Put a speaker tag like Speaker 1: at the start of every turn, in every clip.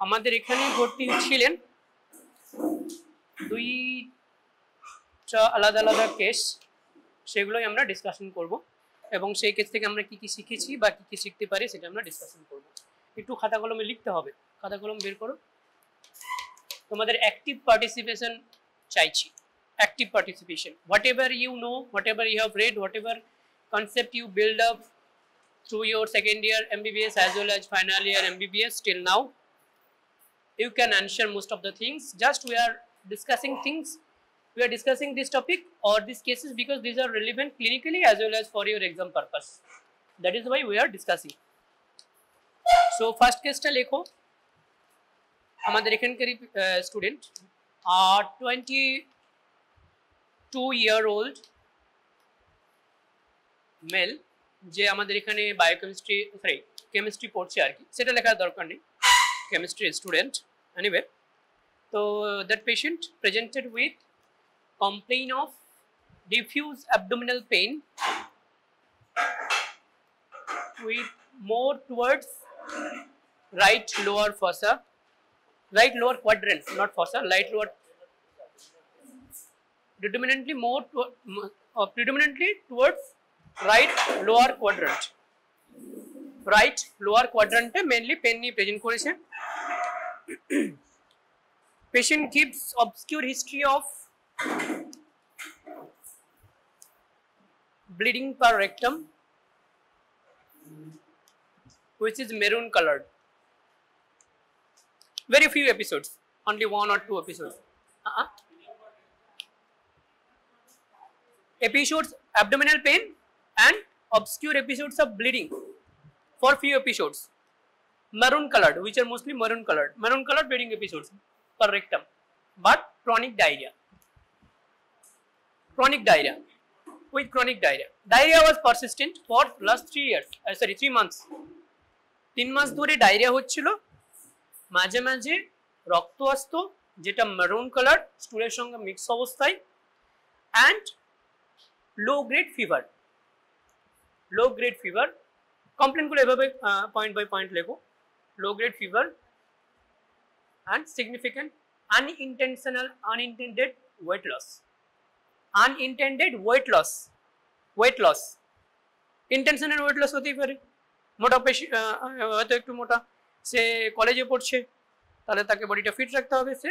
Speaker 1: আমাদের এখানে ভর্তি ছিলেন দুইটা আলাদা আলাদা কেস, সেগুলোই আমরা ডিসকাশন করব এবং সেই কেস থেকে আমরা কি কি শিখেছি বা কি কি শিখতে পারি সেটা আমরা ডিসকাশন করব। একটু খাতা কলমে লিখতে হবে, খাতা কলম বের করো। তোমাদের অ্যাক্টিভ পার্টিসিপেশন চাইছি, active participation. Whatever you know, whatever you have read, whatever concept you build up through your second year MBBS as well as final year MBBS till now, you can answer most of the things. Just we are discussing things, we are discussing this topic or these cases because these are relevant clinically as well as for your exam purpose. That is why we are discussing. So first case ta lekho, আমাদের এখানকারই student 22-year-old mail, যে আমাদের এখানে biochemistry chemistry পড়ছে আর কি, সেটা লেখার দরকার নেই, কেমিস্ট্রি স্টুডেন্ট এনিওয়ে। তো that patient presented with complain of diffuse abdominal pain with more towards right lower fossa, right lower quadrant, not fossa, right lower, predominantly towards right lower quadrant, right lower quadrant mainly pain niye present koreche. Patient gives obscure history of bleeding per rectum which is maroon colored. Very few episodes, only 1 or 2 episodes. Episodes abdominal pain and obscure episodes of bleeding for few episodes. Maroon colored, which are mostly maroon colored bleeding episodes per rectum, but chronic diarrhea. Chronic diarrhea. With chronic diarrhea. Diarrhea was persistent for last 3 months. 3 মাস ধরে diarrhoea হচ্ছিল, মাঝে মাঝে রক্ত আসতো যেটা maroon colour স্টুলের সঙ্গে mix অবস্থায়, and low grade fever. Low grade fever কমপ্লেনগুলো এভাবে পয়েন্ট বাই পয়েন্ট লেখো। Low grade fever and significant unintended weight loss. Unintended weight loss, intentional weight loss হতেই পারে। মোটা হয়তো একটু মোটা, সে কলেজে পড়ছে, তাহলে তাকে বডিটা ফিট রাখতে হবে, সে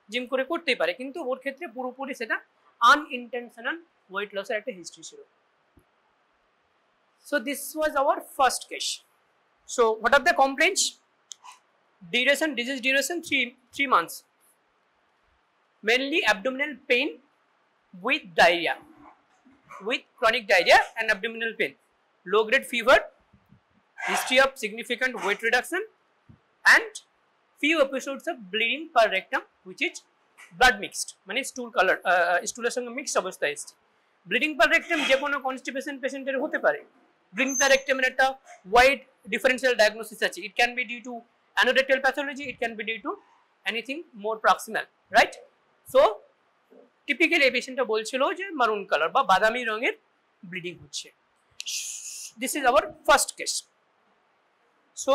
Speaker 1: জিম করে করতেই পারে, কিন্তু ওর ক্ষেত্রে পুরোপুরি সেটা আনইনটেনশনাল ওয়েট লসের একটা হিস্ট্রি ছিল। So this was our first case. So what are the complaints? Duration, disease duration 3 months, mainly abdominal pain with diarrhoea, with chronic diarrhea and abdominal pain, low grade fever, history of significant weight reduction and few episodes of bleeding per rectum which is blood mixed, মানে stool color স্টুলের সঙ্গে mixed অবস্থায় এসেছে। Bleeding per rectum যে কোনো constipation পেশেন্টের হতে পারে। Bleeding পার রেক্টামের একটা ওয়াইড ডিফারেন্সিয়াল ডায়াগনোসিস আছে। It can be due to anorectal pathology, it can be due to anything more proximal, right? So typically এই পেশেন্টটা বলছিল যে মারুন কালার বা বাদামি রঙের ব্লিডিং হচ্ছে। This is our first case. So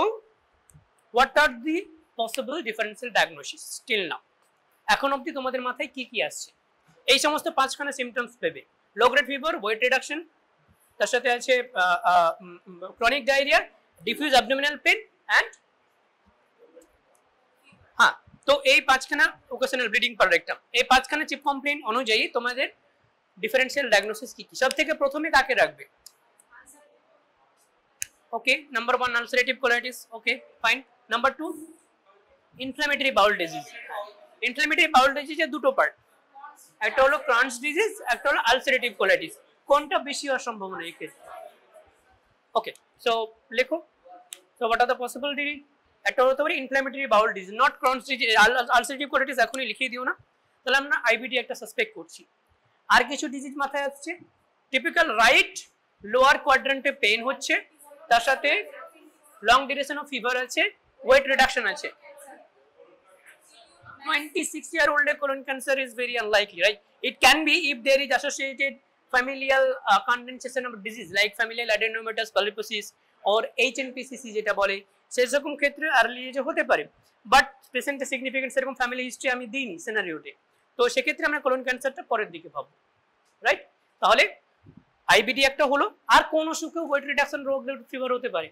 Speaker 1: what are the possible differential diagnosis still now? এখন অবধি তোমাদের মাথায় কি কি আসছে? এই সমস্ত 5খানা সিমটমস পেবে। Low grade fever, weight reduction, তার সাথে আছে chronic diarrhoea, diffuse abdominal pain and তো এই 5খানা ওকেশনাল ব্লিডিং পার রেক্টাম, এই 5খানা চিপ কমপ্লেইন অনুযায়ী তোমাদের ডিফারেন্সিয়াল ডায়াগনোসিস কি কি? সব থেকে প্রথমে কাকে রাখবে? Okay, number 1 ulcerative colitis, okay fine. Number 2 inflammatory bowel disease. Inflammatory bowel ডিজিজের দুটো পার্ট, একটা হলো ক্রনস ডিজিজ, একটা হলো আলসারেটিভ কোলাইটিস। কোনটা বেশি হওয়ার সম্ভাবনা এই ক্ষেত্রে? ওকে, সো লেখো। So what are the possibility? একটা হতে পারে inflammatory bowel disease, not Crohn's disease. Ulcerative colitis এখনই লিখিয়ে দিও না, তাহলে আমরা আইবিডি একটা সাসপেক্ট করছি। আর কিছু ডিজিজ মাথায় আসছে। টিপিক্যাল রাইট লোয়ার কোয়াড্রান্টে পেইন হচ্ছে, তার সাথে লং ডিউরেশন অফ ফিভার আছে, ওয়েট রিডাকশন আছে। 26-year-old colon cancer is very unlikely, right? It can be if there is associated familial condensation of disease like familial adenomatous polyposis or HNPCC যেটা বলে, সেরকম ক্ষেত্রে early এজে হতে পারে, but পেশেন্টের সিগনিফিকেন্ট সেরকম ফ্যামিলি হিস্ট্রি আমি দিইনি সিনারিওতে, তো সেক্ষেত্রে আমরা কোলন ক্যান্সারটা পরের দিকে ভাববো, রাইট? তাহলে আইবিডি একটা হলো, আর কোন অসুখেও ওয়েট রিডাকশন রোগ ফিভার হতে পারে?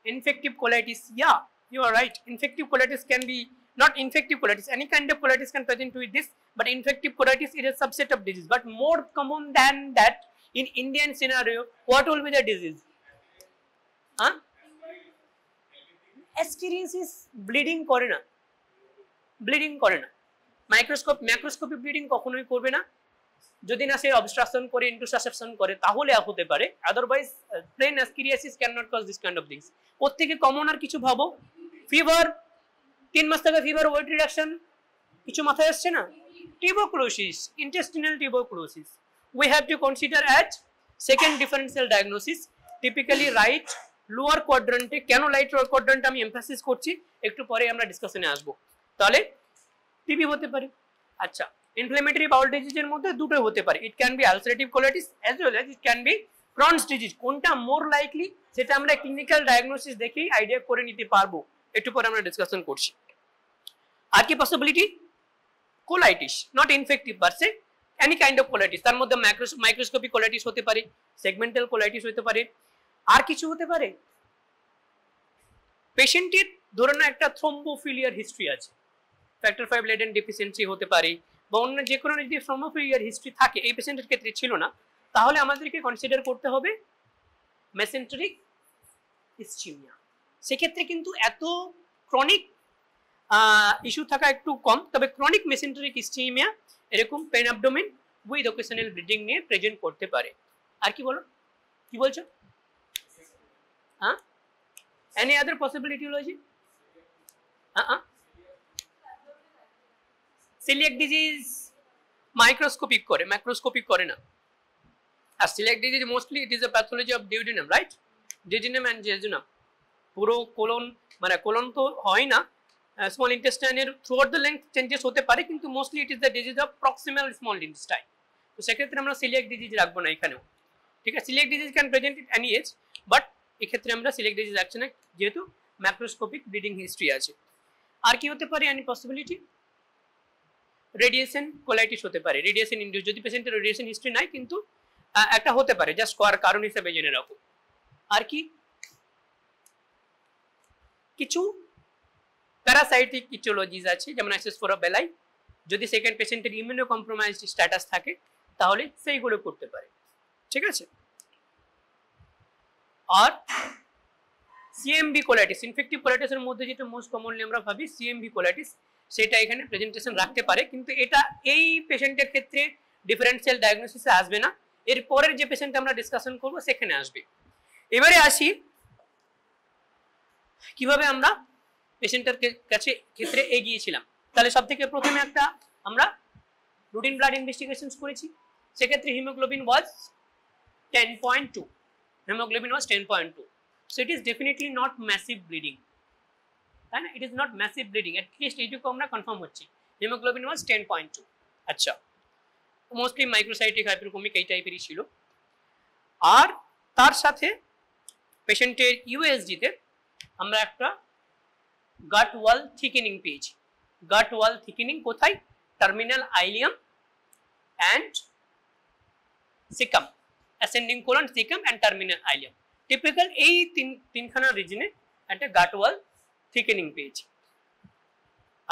Speaker 1: Infective colitis, yeah, you are right. Infective colitis can be, not infective colitis, any kind of colitis can present with this, but infective colitis is a subset of disease, but more common than that in Indian scenario, what will be the disease? Ascariasis bleeding করে না, bleeding করে না, ম্যাক্রোস্কোপি bleeding কখনোই করবে না, যদি না সে obstruction করে ইন্টারসেপশন করে তাহলে হতে পারে, otherwise plain ascariasis can not cause this kind of things. ওর থেকে কমন আর কিছু ভাবো, ফিভার 3 মাস থেকে ফিভার, ওয়েট রিডাকশন, কিছু মাথায় আসছে না? Tuberculosis, intestinal tuberculosis we have to consider as second differential diagnosis, typically right lower quadrant এ। কেন রাইট লোয়ার কোয়াড্রান্ট আমি এমফাসিস করছি, একটু পরে আমরা ডিসকাশনে আসবো। তাহলে টিবি হতে পারে। আচ্ছা, ইনফ্ল্যামেটরি বাউল ডিজিজের মধ্যে দুটো হতে পারে, ইট can B ulcerative colitis as well as it can B Crohn's disease. কোনটা মোর লাইকলি সেটা আমরা ক্লিনিক্যাল ডায়াগনোসিস দেখেই আইডিয়া করে নিতে পারবো, একটু পরে আমরা ডিসকাশন করছি। আর কি possibility? Colitis, not infective parse, any kind of colitis, তার মধ্যে মাইক্রোস্কোপিক কোলাইটিস হতে পারে, সেগমেন্টাল কোলাইটিস হতে পারে, আর কিছু হতে পারে। পেশেন্টের ধরুন একটা থ্রোম্বোফিলিয়ার হিস্ট্রি আছে, ফ্যাক্টর 5 লেডেন ডেফিসিয়েন্সি হতে পারে, বা অন্য যে কোনো যদি থ্রোম্বোফিলিয়ার হিস্ট্রি থাকে, এই পেশেন্টের ক্ষেত্রে ছিল না, তাহলে আমাদেরকে কনসিডার করতে হবে মেসেন্টেরিক ইসচিমিয়া। সেক্ষেত্রে কিন্তু এত ক্রনিক ইস্যু থাকা একটু কম, তবে ক্রনিক মেসেন্টেরিক ইসচিমিয়া এরকম pain abdomen with occasional bleeding নিয়ে প্রেজেন্ট করতে পারে। আর কি বলো, কি বলছো? হ্যাঁ, এনি আদার পসিবিলিটি লজি? সিলিয়াক ডিজিজ মাইক্রোস্কোপিক করে, ম্যাক্রোস্কোপিক করে না। আর coeliac disease mostly it is a pathology of duodenum, right? Duodenum and jejunum, পুরো কোলন, মানে কোলন তো হয় না, স্মল ইন্টেস্টাইনের থ্রুআউট দ্য লেন্থ চেঞ্জেস হতে পারে, কিন্তু mostly it is the disease of proximal small intestine. তো সেক্ষেত্রে আমরা সিলিয়াক ডিজিজ রাখবো না এখানেও, ঠিক আছে? Coeliac disease can present it any age, but এক্ষেত্রে আমরা সিলিয়াক ডিজিজ রাখছি না, যেহেতু ম্যাক্রোস্কোপিক ব্লিডিং হিস্ট্রি আছে। আর কি হতে পারে এনি পসিবিলিটি? রেডিয়েশন কোলাইটিস হতে পারে, রেডিয়েশন ইনডিউস, যদি পেশেন্টের রেডিয়েশন হিস্ট্রি নাই কিন্তু একটা হতে পারে, জাস্ট কারণ হিসেবে জেনে রাখো। আর কি কিছু প্যারাসাইটিক ইটিওলজিস আছে, যেমন অ্যাসেসফোরা বেলাই, যদি সেকেন্ড পেশেন্টের ইমিউনো কম্প্রোমাইজড স্ট্যাটাস থাকে তাহলে সেইগুলো করতে পারে, ঠিক আছে? আর সিএমভি কোলাইটিস, ইনফেক্টিভ কোলাইটিসের মধ্যে যেটা মোস্ট কমনলি আমরা ভাবি সিএমভি কোলাইটিস, সেটা এখানে প্রেজেন্টেশন রাখতে পারে, কিন্তু এটা এই পেশেন্টের ক্ষেত্রে ডিফারেন্সিয়াল ডায়াগনোসিসে আসবে না, এর পরের যে পেশেন্ট আমরা ডিসকাশন করব সেখানে আসবে। এবারে আসি কিভাবে আমরা পেশেন্টের কাছে ক্ষেত্রে এগিয়েছিলাম। তাহলে সব থেকে প্রথমে একটা আমরা রুটিন ব্লাড ইনভেস্টিগেশনস করেছি, সেক্ষেত্রে haemoglobin was 10.2, hemoglobin was 10.2, so it is definitely not massive bleeding, তাই না? it is not massive bleeding, at least এইটুকু আমরা কনফার্ম হচ্ছি, hemoglobin was 10.2। আচ্ছা, মোস্টলি মাইক্রোসাইটিক হাইপারকমিক এই টাইপেরই ছিল। আর তার সাথে পেশেন্টের ইউএসজি তে আমরা একটা গাট ওয়াল থিকেনিং পেয়েছি। গাট ওয়াল থিকেনিং কোথায়? Terminal ileum and caecum, ascending colon, caecum and terminal ileum, typical এই তিনখানা রিজনে একটা গাট ওয়াল থিকেনিং পেয়েছি।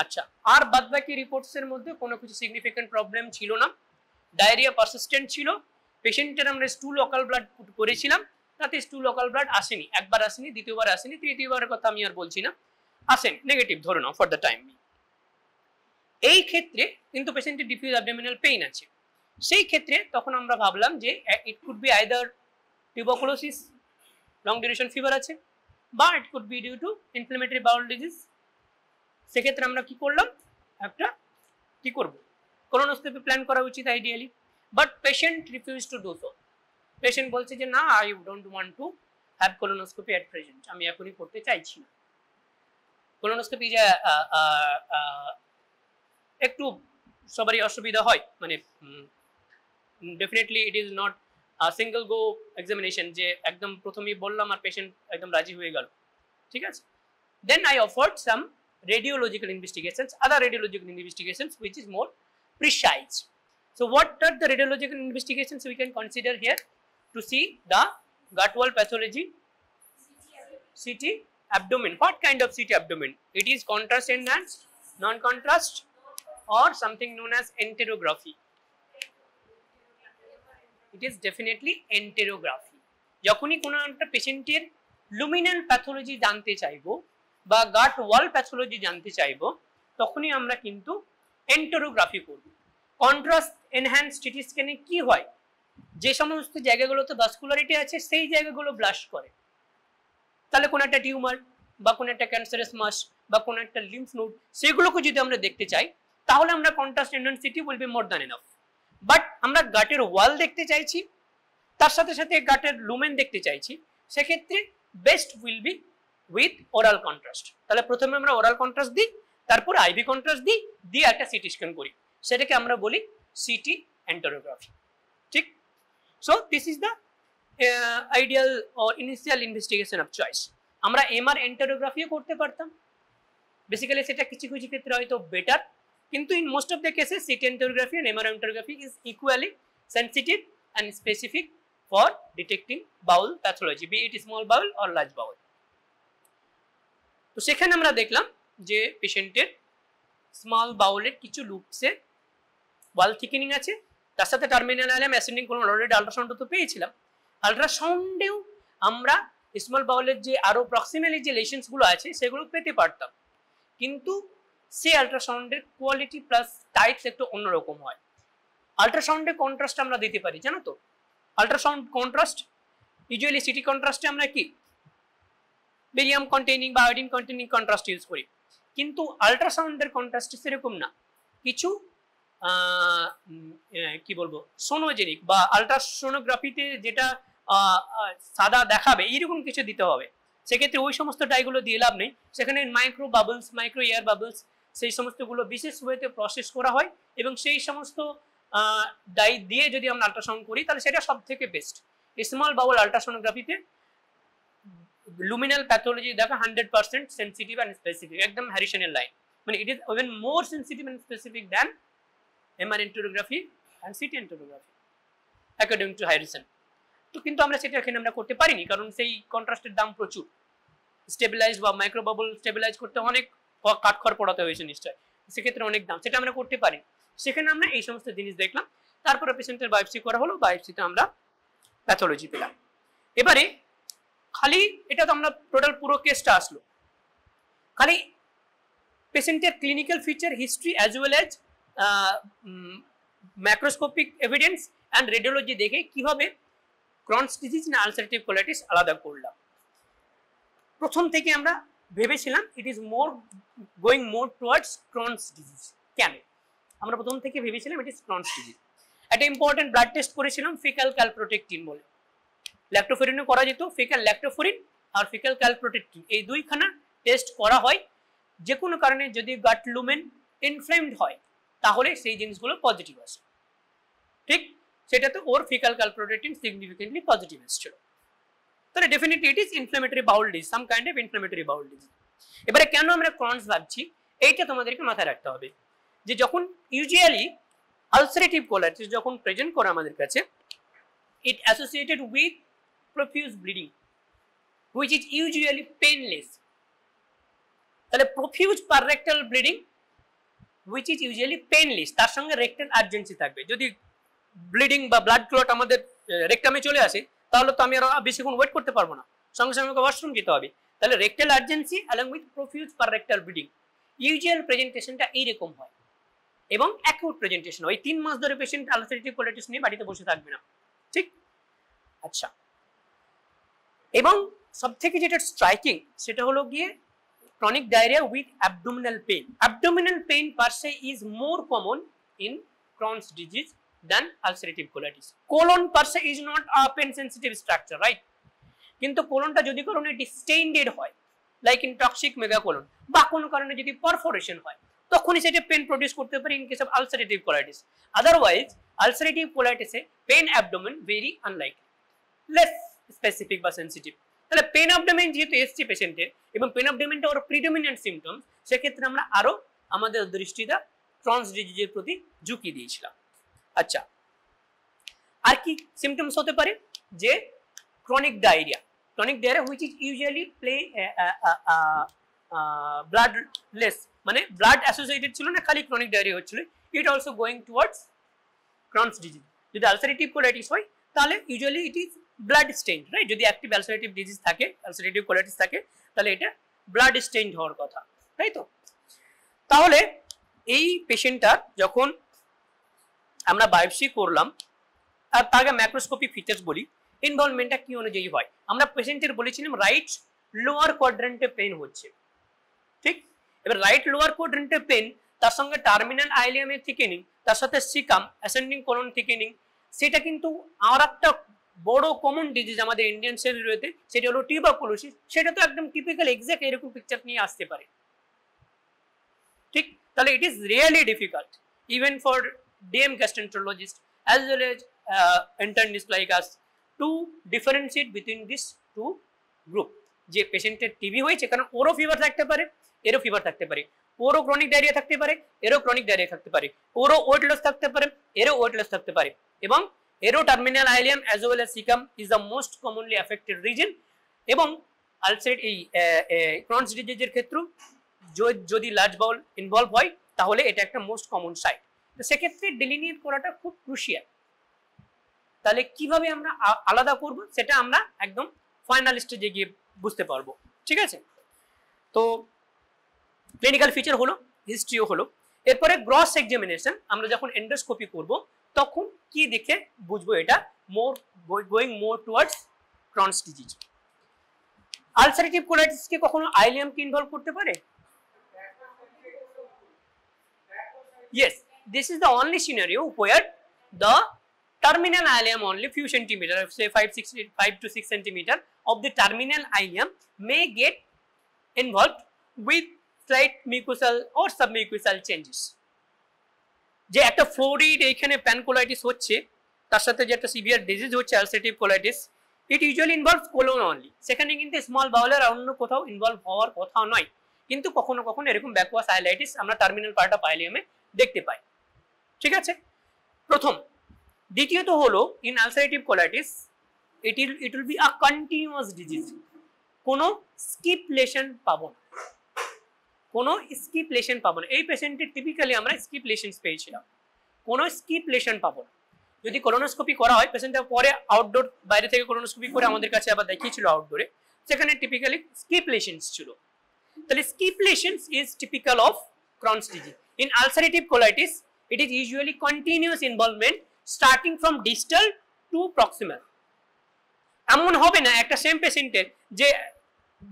Speaker 1: আচ্ছা, আর বাদবাকি রিপোর্টসের মধ্যে কোনো কিছু সিগনিফিক্যান্ট প্রবলেম ছিল না। ডায়রিয়া পারসিস্টেন্ট ছিল, পেশেন্টের আমরা স্টুল লোকাল ব্লাড করেছিলাম, তাতে স্টুল লোকাল ব্লাড আসেনি, একবার আসেনি, দ্বিতীয়বার আসেনি, তৃতীয়বারের কথা আমি আর বলছি না, আসেনি, নেগেটিভ ধরে নাও ফর দ্য টাইম। এই ক্ষেত্রে কিন্তু পেশেন্টের ডিফিউজ অ্যাবডোমিনাল পেইন আছে, সেই ক্ষেত্রে তখন আমরা ভাবলাম যে it could be either tuberculosis, long duration fever আছে, বা it could be due to inflammatory bowel disease. সেক্ষেত্রে আমরা কি করলাম, একটা কি করব, কোলোনোস্কোপি প্ল্যান করা উচিত ideally, but patient refuse to do so. Patient বলছে যে না, I don't want to have colonoscopy at present, আমি এখনই করতে চাইছি না। কোলোনোস্কোপি যে একটু সবারই অসুবিধা হয়, মানে definitely it is not single go examination, যে একদম প্রথমেই বললাম আর পেশেন্ট একদম রাজি হয়ে গেল, ঠিক আছে। Then I offered some radiological investigations, other radiological investigations which is more precise. So what are the radiological investigations we can consider here to see the gut wall pathology? CT abdomen. What kind of CT abdomen? It is contrast enhanced, non-contrast, or something known as enterography. It is definitely enterography. যখনই কোনো একটা পেশেন্টের luminal pathology জানতে চাইবো বা গাট ওয়াল pathology জানতে চাইবো, তখনই আমরা কিন্তু এন্টেরোগ্রাফি করব। কন্ট্রাস্ট এনহ্যান্স সিটি স্ক্যানে কি হয়, যে সমস্ত জায়গাগুলোতে ভাস্কুলারিটি আছে সেই জায়গাগুলো ব্লাস্ট করে, তাহলে কোনো একটা টিউমার বা কোনো একটা ক্যান্সারাস মাস বা কোনো একটা লিম্ফ নোড, সেগুলোকে যদি আমরা দেখতে চাই তাহলে আমরা contrast enhance city will be more than enough. But আমরা গাটের ওয়াল দেখতে চাইছি, তার সাথে সাথে গাটের লুমেন দেখতে চাইছি, সেক্ষেত্রে best will be with oral contrast. তাহলে প্রথমে আমরা ওরাল কন্ট্রাস্ট দিই, তারপর আইভি কন্ট্রাস্ট দিই, দিয়ে একটা সিটি স্ক্যান করি, সেটাকে আমরা বলি সিটি এন্টেরোগ্রাফি, ঠিক। So this is the ideal or initial investigation of choice. আমরা এমআর এন্টেরোগ্রাফিও করতে পারতাম, বেসিক্যালি সেটা কিছু কিছু ক্ষেত্রে হয়তো বেটার, কিন্তু in most of the cases CT enterography and MR enterography is equally sensitive and specific for detecting bowel pathology, be it small bowel or large bowel. তো সেখানে আমরা দেখলাম যে পেশেন্টের স্মল বাউলের কিছু লুপসে ওয়াল থিকেনিং আছে, তার সাথে terminal alarm ascending colon, already ultrasound তো পেয়েছিলাম। আল্ট্রাসাউন্ডেও আমরা স্মল বাউলের যে আরো প্রক্সিমালি যে লেশনসগুলো আছে সেগুলো পেতে পারতাম, কিন্তু সেই আল্ট্রাসাউন্ডের কোয়ালিটি প্লাস টাইপস একটু অন্যরকম হয়। আল্ট্রাসাউন্ডে কন্ট্রাস্ট আমরা দিতে পারি, জানো তো, আল্ট্রাসাউন্ড কন্ট্রাস্ট ইউজুয়ালি সিটি কন্ট্রাস্টে আমরা কি বেরিয়াম কন্টেইনিং বা আয়োডিন কন্টেইনিং কন্ট্রাস্ট ইউজ করি, কিন্তু আল্ট্রাসাউন্ডের কন্ট্রাস্ট সেরকম না, কিছু কি বলবো সোনোজেনিক বা আল্ট্রাসোনোগ্রাফিতে যেটা সাদা দেখাবে এইরকম কিছু দিতে হবে। সেক্ষেত্রে ওই সমস্ত ডাইগুলো দিয়ে লাভ নেই, সেখানে micro bubbles, micro air bubbles, সেই সমস্তগুলো বিশেষ ওয়েতে প্রসেস করা হয় এবং সেই সমস্ত ডাই দিয়ে যদি আমরা আল্ট্রাসাউন্ড করি তাহলে সেটা সব থেকে বেস্ট। স্মল বাউল আল্ট্রাসোনোগ্রাফিতে লুমিনাল প্যাথোলজি দেখা 100% সেন্সিটিভ অ্যান্ড স্পেসিফিক, একদম হ্যারিসনের লাইন, মানে it is even more sensitive and specific than MR enterography and CT enterography according to Harrison. তো কিন্তু আমরা সেটা এখানে আমরা করতে পারিনি, কারণ সেই কন্ট্রাস্টের দাম প্রচুর, স্টেবিলাইজ বা মাইক্রোবাবল স্টেবিলাইজ করতে অনেক কাঠখড় পড়াতে হয়েছে নিশ্চয়, সেক্ষেত্রে অনেক দাম, সেটা আমরা করতে পারি। সেখানে আমরা এই সমস্ত জিনিস দেখলাম, তারপরে পেশেন্টের বায়োপসি করা হলো, বায়োপসিতে আমরা প্যাথোলজি পেলাম। এবারে খালি এটা তো আমরা টোটাল পুরো কেসটা আসলো, খালি পেশেন্টের clinical feature history as well as macroscopic evidence and radiology দেখে কিভাবে ক্রনস ডিজিজ না আলসারেটিভ কোলাইটিস আলাদা করলাম। প্রথম থেকে আমরা ভেবেছিলাম ইট is going more towards Crohn's disease. কেন আমরা প্রথম থেকে ভেবেছিলাম ইট ইজ ক্রনস ডিজিজ? একটা ইম্পর্টেন্ট ব্লাড টেস্ট করেছিলাম ফিকাল ক্যালপ্রোটেক্টিন বলে, ল্যাক্টোফেরিনও করা যেত, ফিকাল ল্যাক্টোফেরিন আর ফিকাল ক্যালপ্রোটেক্টিন এই দুইখানা টেস্ট করা হয়। যে কোনো কারণে যদি গাট লুমেন ইনফ্লেমড হয় তাহলে সেই জিনিসগুলো পজিটিভ আসে, ঠিক, সেটাতে ওর ফিকাল ক্যালপ্রোটেক্টিন সিগনিফিকেন্টলি পজিটিভ এসেছিল, তাহলে definitely it is inflammatory bowel disease, some kind of inflammatory bowel disease. এবারে কেন আমরা ক্রনস ভাবছি এইটা তোমাদেরকে মাথায় রাখতে হবে, যে যখন ইউজুয়ালি আলসারেটিভ কোলাইটিস যখন প্রেজেন্ট করে আমাদের কাছে, it associated with profuse bleeding which is usually painless, তাহলে profuse parrectal bleeding which is usually painless, তার সঙ্গে rectal urgency থাকবে। যদি ব্লিডিং বা ব্লাড ক্লট আমাদের রেকটামে চলে আসে তাহলে তো আমি আর বেশিক্ষণ ওয়েট করতে পারবো না, সঙ্গে সঙ্গে আমাকে ওয়াশরুম যেতে হবে, তাহলে rectal urgency along with profuse parrectal bleeding usual প্রেজেন্টেশনটা এইরকম হয় এবং অ্যাকিউট প্রেজেন্টেশন হয়। 3 মাস ধরে পেশেন্ট আলসারেটিভ কোলাইটিস নিয়ে বাড়িতে বসে থাকবে না, ঠিক। আচ্ছা, এবং সব থেকে যেটা স্ট্রাইকিং সেটা হলো গিয়ে chronic diarrhoea with abdominal pain. Abdominal pain per se is more common in Crohn's disease than ulcerative colitis. Colon per se is not a pain sensitive structure, right, কিন্তু কোলনটা যদি কারণে ডিস্টেন্ডেড হয় লাইক ইন টক্সিক মেগাকোলন বা কোনো কারণে যদি perforation হয় তখনই সেটা পেন প্রডিউস করতে পারে in case of ulcerative colitis. Otherwise ulcerative কোলাইটিসে pain abdomen very unlikely, less specific বা সেন্সিটিভ। তাহলে পেন অ্যাবডোমেন যেহেতু এসছে পেশেন্টের এবং পেন অ্যাবডোমেনটা ওর প্রিডমিনেন্ট সিমটমস, সেক্ষেত্রে আমরা আরো আমাদের দৃষ্টিটা ক্রনস ডিজিজের প্রতি ঝুঁকি দিয়েছিলাম। আচ্ছা, আর কি সিমটমস হতে পারে? যে chronic diarrhoea, chronic diarrhoea which is usually bloodless, মানে ব্লাড অ্যাসোসিয়েটেড ছিল না, খালি ক্রনিক ডায়রিয়া হচ্ছিল। It also going towards Crohn's disease. যদি আলসারেটিভ কোলাইটিস হয় তাহলে usually it is blood stain, right? যদি অ্যাক্টিভ আলসারেটিভ ডিজিজ থাকে, আলসারেটিভ কোলাইটিস থাকে, তাহলে এটা ব্লাড স্টেইন হওয়ার কথা, তাই তো? তাহলে এই পেশেন্টটার যখন আমরা বায়োপসি করলাম, আর তার আগে ম্যাক্রোস্কোপিক ফিচার্স বলি, ইনভলভমেন্টটা কি অনুযায়ী হয়। আমরা পেশেন্টের বলেছিলাম রাইট লোয়ার কোয়াড্রেন্টে পেন হচ্ছে, ঠিক? এবার রাইট লোয়ার কোয়াড্রেন্টে পেন, তার সঙ্গে টার্মিনাল আইলিয়ামের থিকেনিং, তার সাথে সিকাম অ্যাসেন্ডিং কোলন থিকেনিং, সেটা কিন্তু আর একটা বড় কমন ডিজিজ আমাদের ইন্ডিয়ান শরীরেতে, সেটা হলো টিউবারকুলোসিস। সেটা তো একদম টিপিক্যাল এক্সাক্ট এরকম পিকচার নিয়ে আসতে পারে, ঠিক? তাহলে it is really difficult even for DM gastroenterologist as well as internists like us to differentiate between these two group। যে পেশেন্টের টিবি হয়েছে, কারণ ওরও ফিভার থাকতে পারে, এরও ফিভার থাকতে পারে, ওরও ক্রনিক ডায়রিয়া থাকতে পারে, এরও ক্রনিক ডায়রিয়া থাকতে পারে, ওরও ওয়েট লস থাকতে পারে, এরও ওয়েট লস থাকতে পারে, এবং এরও terminal ileum as well as caecum is the most commonly affected reason. এবং আলসারেট এই ক্রনস ডিজিজের ক্ষেত্রে যদি লার্জ বাউল ইনভলভ হয় তাহলে এটা একটা মোস্ট কমন সাইট। তো সেক্ষেত্রে ডিলিনিয়েট করাটা খুব ক্রুশিয়াল। তাহলে কিভাবে আমরা আলাদা করব সেটা আমরা একদম ফাইনাল স্টেজে গিয়ে বুঝতে পারবো, ঠিক আছে? তো ক্লিনিক্যাল ফিচার হলো, হিস্ট্রিও হলো। এরপরে গ্রস এক্সামিনেশন, আমরা যখন এন্ডোস্কোপি করব তখন কি দেখে বুঝবো এটা going more towards Crohn's disease. Ulcerative কোলাইটিসকে কখনো আইলিয়াম কি ইনভলভ করতে পারে? Yes, this is the only scenario where the terminal ileum only few centimeter, say 5 to 6 centimeter of the terminal ileum may get involved with slight mucosal or submucosal changes। যে একটা ফ্লোরিড এইখানে প্যানকোলাইটিস হচ্ছে, তার সাথে যে একটা সিভিয়ার ডিজিজ হচ্ছে ulcerative colitis, ইট usually involves colon only. সেখানে কিন্তু স্মল বাউলের অন্য কোথাও ইনভলভ হওয়ার কথা নয়, কিন্তু কখনো কখনো এরকম ব্যাকওয়াস আইলাইটিস আমরা টার্মিনাল পার্ট অফ আইলিয়ামে দেখতে পাই, ঠিক আছে? প্রথম। দ্বিতীয়ত হলো in ulcerative colitis it will be a continuous disease, কোনো স্কিপ লেশন পাবো না, কোনো স্কিপ লেশন পাবো না। এই পেশেন্টের টিপিক্যালি আমরা স্কিপ লেশনস পেয়েছিলাম, কোনো স্কিপ লেশন পাবো না। যদি কোলোনোস্কোপি করা হয়, পেশেন্টটা পরে আউটডোর বাইরে থেকে কোলোনোস্কোপি করে আমাদের কাছে আবার দেখিয়েছিল আউটডোরে, সেখানে টিপিক্যালি স্কিপ লেশনস ছিল। তাহলে skip lessons is typical of Crohn's disease. In ulcerative colitis, it is usually continuous involvement starting from distal to proximal। এমন হবে না একটা সেম পেশেন্টের যে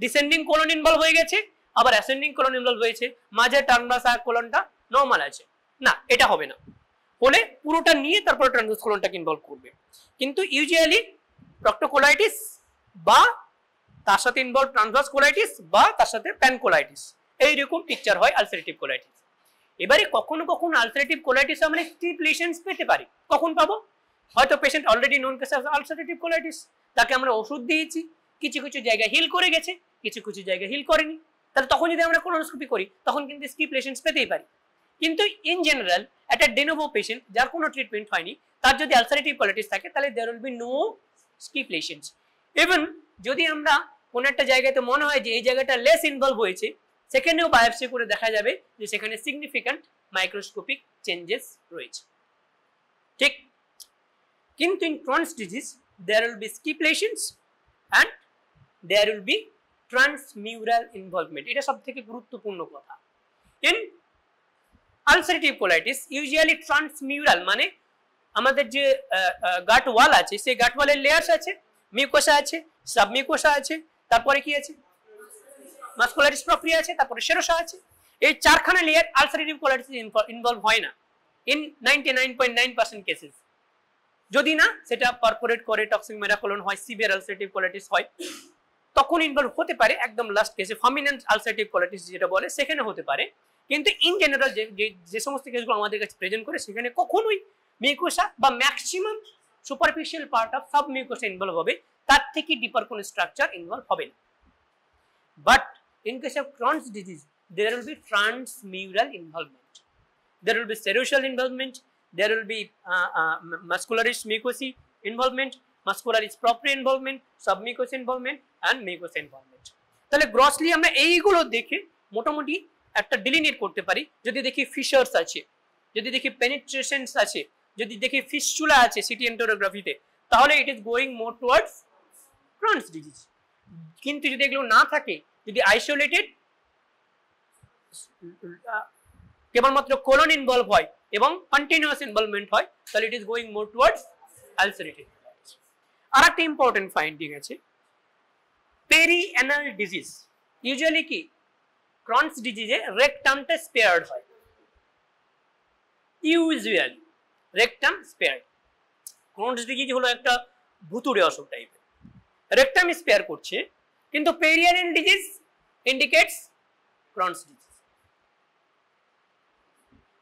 Speaker 1: ডিসেন্ডিং কোলন ইনভলভ হয়ে গেছে, আবার অ্যাসেন্ডিং কোলন ইনভলভ হয়েছে, মাঝে ট্রান্সভার্স কোলনটা নরমাল আছে, না, এটা হবে না। হলে পুরোটা নিয়ে তারপর ট্রান্সভার্স কোলনটাকে ইনভলভ করবে। কিন্তু ইউজুয়ালি প্রক্টোকোলাইটিস বা তার সাথে ইনভলভ ট্রান্সভার্স কোলাইটিস বা তার সাথে প্যানকোলাইটিস, এইরকম পিকচার হয় আলসারেটিভ কোলাইটিস। এবারে কখনো কখনো আলসারেটিভ কোলাইটিস আমরা স্টিপ লেশনস পেতে পারি। কখন পাবো? হয়তো patient already known case ulcerative colitis, তাকে আমরা ওষুধ দিয়েছি, কিছু কিছু জায়গায় হিল করে গেছে, কিছু কিছু জায়গায় হিল করেনি, তাহলে তখন যদি আমরা কোলোনোস্কোপি করি তখন কিন্তু স্কিপ লেশনস পেতেই পারি। কিন্তু ইন জেনারেল একটা ডেনোভো পেশেন্ট যার কোনো ট্রিটমেন্ট হয়নি, তার যদি আলসারেটিভ কোলাইটিস থাকে তাহলে there will be no skip lesions. Even যদি আমরা কোনো একটা জায়গাতে মনে হয় যে এই জায়গাটা লেস ইনভলভ হয়েছে, সেখানেও বায়োপসি করে দেখা যাবে যে সেখানে সিগনিফিক্যান্ট মাইক্রোস্কোপিক চেঞ্জেস রয়েছে, ঠিক? কিন্তু in Crohn's disease there will be skip lesions and there will be transmural involvement. এটা সব থেকে গুরুত্বপূর্ণ কথা। In ulcerative colitis usually transmural মানে আমাদের যে গাট ওয়াল আছে, সেই গাট ওয়ালের লেয়ার্স আছে, মিউকোসা আছে, সাবমিউকোসা আছে, তারপরে কি আছে? মাসকুলারিস প্রক্রিয়া আছে, তারপরে সেরোসা আছে। এই চারখানা লেয়ার আলসারেটিভ কোলাইটিস ইনভলভ হয় না ইন 99.9% কেসেস। যদি না সেটা পারফোরেট করে টক্সিক মেরাকোলন হয়, সিভিয়ার আলসারেটিভ কোলাইটিস হয়, তখন ইনভলভ হতে পারে। একদম লাস্ট কেসে ফার্মিনেন্ট আলসারেটিভ কোলাইটিস যেটা বলে সেখানে হতে পারে। কিন্তু ইন জেনারেল যে সমস্ত কেসগুলো আমাদের কাছে প্রেজেন্ট করে সেখানে কখনোই মিউকোসা বা maximum superficial part of sub mucosa involve হবে, তার থেকে ডিপার কোনো স্ট্রাকচার ইনভলভ হবে না। But in case of Crohn's disease there will be transmural involvement, there will be serosal involvement, there will be muscularis mucosae involvement, muscularis propria involvement, submucosal involvement and mucosa involvement। তাহলে grossly আমরা এইগুলো দেখে মোটামুটি একটা ডিলিনেট করতে পারি। যদি দেখি ফিশার্স আছে, যদি দেখি পেনিট্রেশনস আছে, যদি দেখি ফিস্চুলা আছে সিটি এন্টোরোগ্রাফিতে, তাহলে it is going more towards Crohn's disease। কিন্তু যদি এগুলো না থাকে, যদি আইসোলেটেড কেবলমাত্র কোলন ইনভলভ হয় এবং কন্টিনিউয়াস ইনভলভমেন্ট হয়, তাহলে it is going more towards ulcerative colitis. আর একটা ইম্পর্টেন্ট ফাইন্ডিং আছে, পেরিঅ্যানাল ডিজিজ ইউজুয়ালি কি Crohn's ডিজিজে রেকটামটা স্পেয়ার্ড হয়, usually rectum spared. Crohn's disease হলো একটা ভুতুড়ে অসুখ টাইপের, রেকটাম স্পেয়ার করছে, কিন্তু perianal disease indicates Crohn's disease.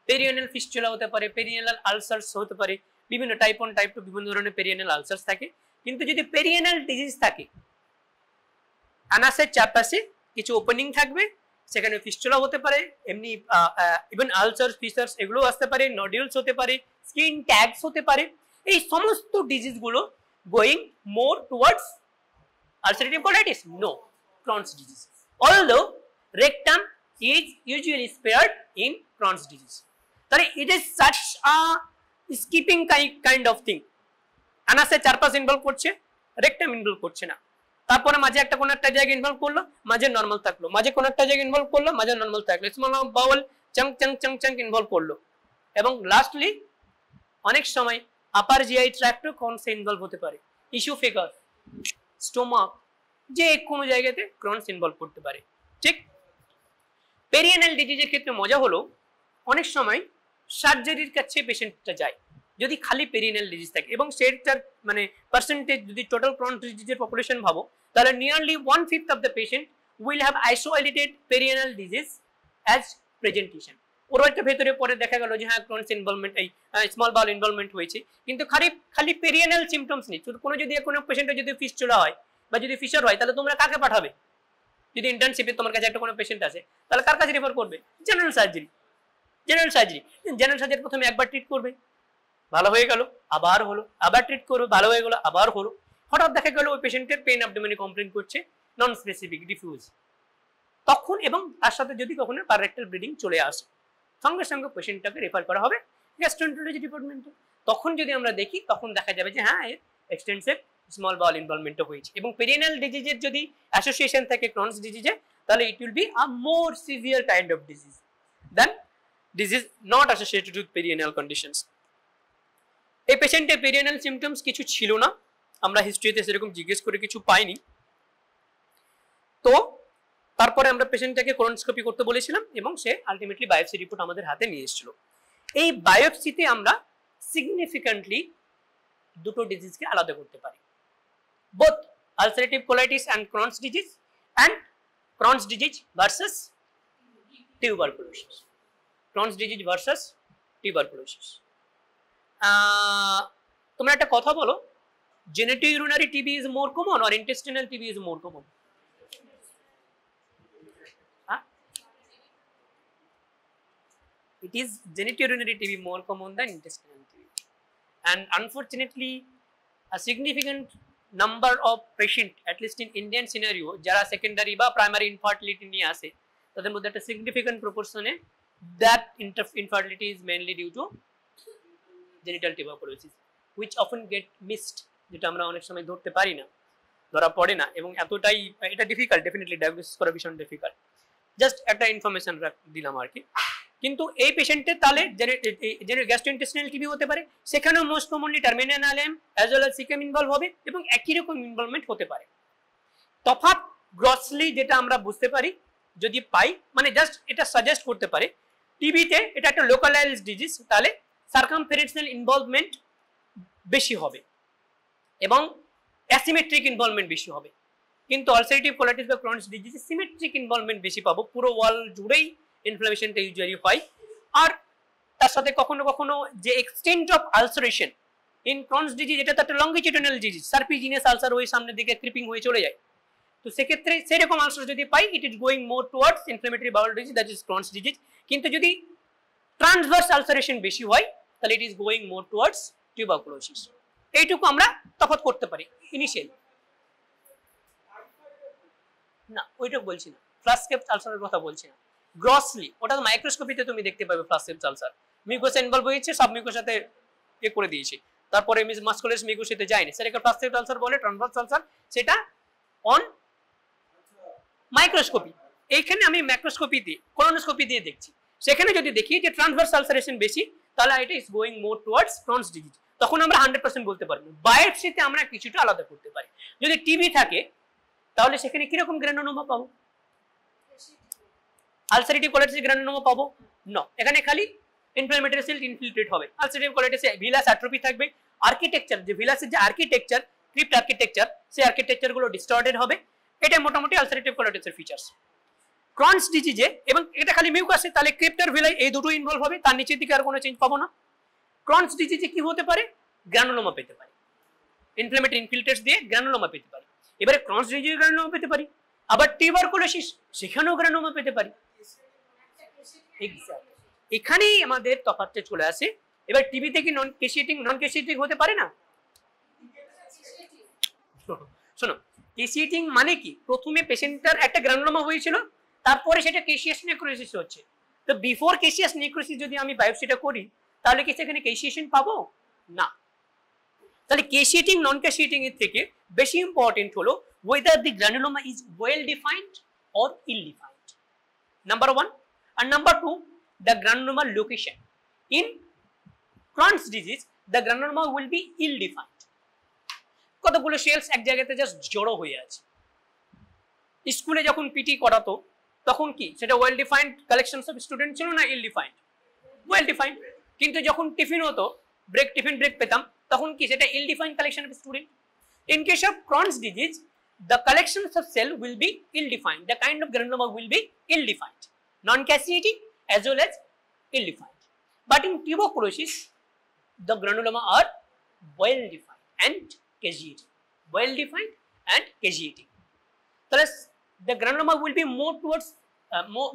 Speaker 1: Perianal fistula হতে পারে, পেরিঅ্যানাল আলসারস হতে পারে, বিভিন্ন টাইপ 1 টাইপ 2 বিভিন্ন ধরনের পেরিঅ্যানাল আলসারস থাকে। কিন্তু যদি পেরিঅ্যানাল ডিজিজ থাকে, আনাসের চারপাশে কিছু ওপেনিং থাকবে, সেখানে ফিস্চুলা হতে পারে, এমনি ইভেন আলসারস ফিশার্স এগুলো আসতে পারে, নডিউলস হতে পারে, স্কিন ট্যাগস হতে পারে। এই সমস্ত ডিজিজগুলো going more towards ulcerative colitis? No, Crohn's disease. Although rectum is usually spared in Crohn's disease. তাহলে it is such a skipping kind of thing. আনাসের চারপাশ ইনভলভ করছে, রেকটাম ইনভলভ করছে না। তারপরে মাঝে একটা কোন একটা জায়গা ইনভলভ করলো, মাঝে নরমাল থাকলো, মাঝে কোন একটা জায়গা ইনভলভ করলো, মাঝে নরমাল থাকলো, স্মল বাউল চাং চাং চাং চাং ইনভলভ করলো, এবং লাস্টলি অনেক সময় আপার জিআই ট্র্যাক্টও Crohn's ইনভলভ হতে পারে, ইসোফেগাস, স্টোমাক, যে কোনো জায়গাতে Crohn's ইনভলভ করতে পারে। ঠিক পেরিঅ্যানাল ডিজিজের ক্ষেত্রে মজা হলো অনেক সময় সার্জারির কাছে পেশেন্টটা যায় যদি খালি পেরিঅ্যানাল ডিজিজ থাকে, এবং সেটার মানে পার্সেন্টেজ যদি টোটাল Crohn's ডিজিজের পপুলেশন ভাবো, তাহলে nearly 1/5 of the patient will have isolated perianal disease as presentation. ওর একটা ভেতরে পরে দেখা গেল যে হ্যাঁ Crohn's ইনভলভমেন্ট, এই স্মল বাউল ইনভলভমেন্ট হয়েছে, কিন্তু খালি পেরিঅ্যানাল সিমটমস নেই। কোনো যদি কোনো পেশেন্টের যদি ফিস্চুলা হয় বা যদি ফিশার হয়, তাহলে তোমরা কাকে পাঠাবে? যদি ইন্টার্নশিপে তোমার কাছে একটা কোনো পেশেন্ট আছে, তাহলে কার কাছে রেফার করবে? General surgery. জেনারেল সার্জারি প্রথমে একবার ট্রিট করবে, ভালো হয়ে গেল, আবার হলো, আবার ট্রিট করবে, ভালো হয়ে গেল, আবার হলো। হঠাৎ দেখা গেল ওই পেশেন্টের পেন অ্যাবডোমেনে কমপ্লেন করছে, নন স্পেসিফিক, ডিফিউজ, তখন এবং তার সাথে যদি কখনো প্যারারেক্টাল ব্লিডিং চলে আসে, সঙ্গে সঙ্গে পেশেন্টটাকে রেফার করা হবে গ্যাস্ট্রোএন্টারোলজি ডিপার্টমেন্টে। তখন যদি আমরা দেখি, তখন দেখা যাবে যে হ্যাঁ এক্সটেন্সিভ স্মল বাউল ইনভলভমেন্টও হয়েছে, এবং পেরিঅ্যানাল ডিজিজের যদি অ্যাসোসিয়েশন থাকে Crohn's ডিজিজে, তাহলে it will be a more severe kind of disease than disease not associated with perianal conditions. এই পেশেন্টের পেরিঅ্যানাল সিমটমস কিছু ছিল না, আমরা হিস্ট্রিতে সেরকম জিজ্ঞেস করে কিছু পাইনি, তো তারপরে আমরা পেশেন্টটাকে কোলোনোস্কোপি করতে বলেছিলাম, এবং সে আলটিমেটলি বায়োপসি রিপোর্ট আমাদের হাতে নিয়ে এসেছিল। এই বায়োপসিতে আমরা সিগনিফিক্যান্টলি দুটো ডিজিজকে আলাদা করতে পারি, both ulcerative colitis and Crohn's disease, and Crohn's disease versus tuberculosis. Crohn's disease versus tuberculosis. তোমরা একটা কথা বলো, genitourinary TB is more common or intestinal TB is more common? It is genitourinary TB more common than intestinal TB, and unfortunately a significant number of patient, at least in Indian scenario, যারা secondary বা primary infertility নিয়ে আসে, তাদের মধ্যে একটা significant প্রপোর্শনে that infertility is mainly due to genital tuberculosis, which often get missed, যেটা আমরা অনেক সময় ধরতে পারি না, ধরা পড়ে না, এবং এতটাই এটা ডিফিকাল্ট, ডেফিনেটলি ডায়াগনোসিস করা ভীষণ ডিফিকাল্ট। জাস্ট একটা ইনফরমেশন দিলাম আর কি। কিন্তু এই পেশেন্টের তাহলে গ্যাস্ট্রোইন্টেস্টিনাল টিবি হতে পারে, সেখানেও most commonly terminal ileum as well as caecum involve হবে, এবং একই রকম ইনভলভমেন্ট হতে পারে। তফাৎ গ্রসলি যেটা আমরা বুঝতে পারি যদি পাই, মানে জাস্ট এটা সাজেস্ট করতে পারে টিবিতে এটা একটা লোকালাইজড ডিজিজ, তাহলে সার্কামফারেন্সিয়াল ইনভলভমেন্ট বেশি হবে এবং অ্যাসিমেট্রিক ইনভলভমেন্ট বেশি হবে। কিন্তু আলসারেটিভ কোলাইটিস বা Crohn's ডিজিজে সিমেট্রিক ইনভলভমেন্ট বেশি পাবো, পুরো ওয়াল জুড়েই ইনফ্লামেশনটা ইউজুয়ালি হয়, আর তার সাথে কখনো কখনো যে extent of ulceration in Crohn's disease, এটা তো একটা লঙ্গিটিউডিনাল ডিজিজ, সার্পিজিনিয়াস আলসার ওই সামনের দিকে ক্রিপিং হয়ে চলে যায়। তো সেক্ষেত্রে সেরকম আলসার যদি পাই, it is going more towards inflammatory bowel disease, that is Crohn's disease. কিন্তু যদি ট্রান্সভার্স আলসারেশন বেশি হয় তাহলে it is going more towards tuberculosis. এইটুকু আমরা তফাৎ করতে পারি ইনিশিয়াল। না ওইটুকু বলছি না, ফ্লাস্কেপস আলসারের কথা বলছি না, গ্রসলি ওটা মাইক্রোস্কোপিতে তুমি দেখতে পাবে ফ্লাস্কেপস আলসার। মিউকোসা ইনভলভ হয়েছে, সব মিউকোসাতে এ করে দিয়েছে, তারপরে মাস্কুলাস মিউকোসাতে যায়নি, সেটাকে ফ্লাস্কেপস আলসার বলে, ট্রান্সভার্স আলসার সেটা অন মাইক্রোস্কোপি। এইখানে আমি ম্যাক্রোস্কোপি দিয়ে কোলোনোস্কোপি দিয়ে দেখছি, সেখানে যদি দেখি যে ট্রান্সভার্স আলসারেশন বেশি তাহলে এটা is going more towards Crohn's disease. তখন আমরা 100% বলতে পারবো। বায়োপসিতে আমরা কিছুটা আলাদা করতে পারি। যদি টিবি থাকে তাহলে সেখানে কিরকম গ্রানুলোমা পাবো? আলসারেটিভ কোলাইটিস গ্রানুলোমা পাবো না, এখানে খালি ইনফ্লামেটরি সেল ইনফিলট্রেট হবে। আলসারেটিভ কোলাইটিসে ভিলাস অ্যাট্রোফি থাকবে, আর্কিটেকচার যে ভিলাসের যে আর্কিটেকচার, ক্রিপ্ট আর্কিটেকচার, সেই আর্কিটেকচার গুলো ডিস্টর্টেড হবে। এটা মোটামুটি আলসারেটিভ কোলাইটিসের ফিচার্স। ক্রনস ডিজিজে এবং এটা খালি মিউকাসে, তাহলে ক্রিপ্ট আর ভিলাই এই দুটো ইনভলভ হবে, তার নিচের দিকে আর কোনো চেঞ্জ পাবো না। ক্রনস ডিজিজে কি হতে পারে? গ্রানুলোমা পেতে পারি, ইনফ্লামেটরি ইনফিলট্রেটস দিয়ে গ্রানুলোমা পেতে পারি। এবারে ক্রনস ডিজিজে গ্রানুলোমা পেতে পারি, আবার টিউবারকুলোসিস সেখানেও গ্রানুলোমা পেতে পারি। এক্স্যাক্টলি এখানেই আমাদের তফাৎটা চলে আসে। এবার টিবিতে কি নন কেসিয়েটিং হতে পারে না? শোনো, কেসিয়েটিং মানে কি? প্রথমে পেশেন্টটার একটা গ্রানুলোমা হয়েছিল, তারপরে সেটা কেসিয়াস নেক্রোসিস হচ্ছে। তো বিফোর কেসিয়াস নেক্রোসিস যদি আমি বায়োপসিটা করি তাহলে কি সেখানে কেসিয়েশন পাবো না। তাহলে কেসিয়েটিং নন কেসিয়েটিং এর থেকে বেশি ইম্পর্টেন্ট হলো whether the granuloma is well defined or ill defined, number 1, and number 2, the granuloma location. In Crohn's disease the granuloma will be ill defined, কতগুলো সেলস এক জায়গাতে জাস্ট জড়ো হয়ে আছে। স্কুলে যখন পিটি করাতো তখন কি সেটা well defined collections of student ছিল না ইল ডিফাইন্ড? Well defined. কিন্তু যখন টিফিন হতো, টিফিন ব্রেক পেতাম, তখন কি সেটা ill defined collection of student. In case of Crohn's disease the collections of cell will be ill defined, the kind of granuloma will be ill defined, non caseating as well as ill defined. But in tuberculosis the granuloma are well defined and caseating, well defined and caseating. Thus the granuloma will be more towards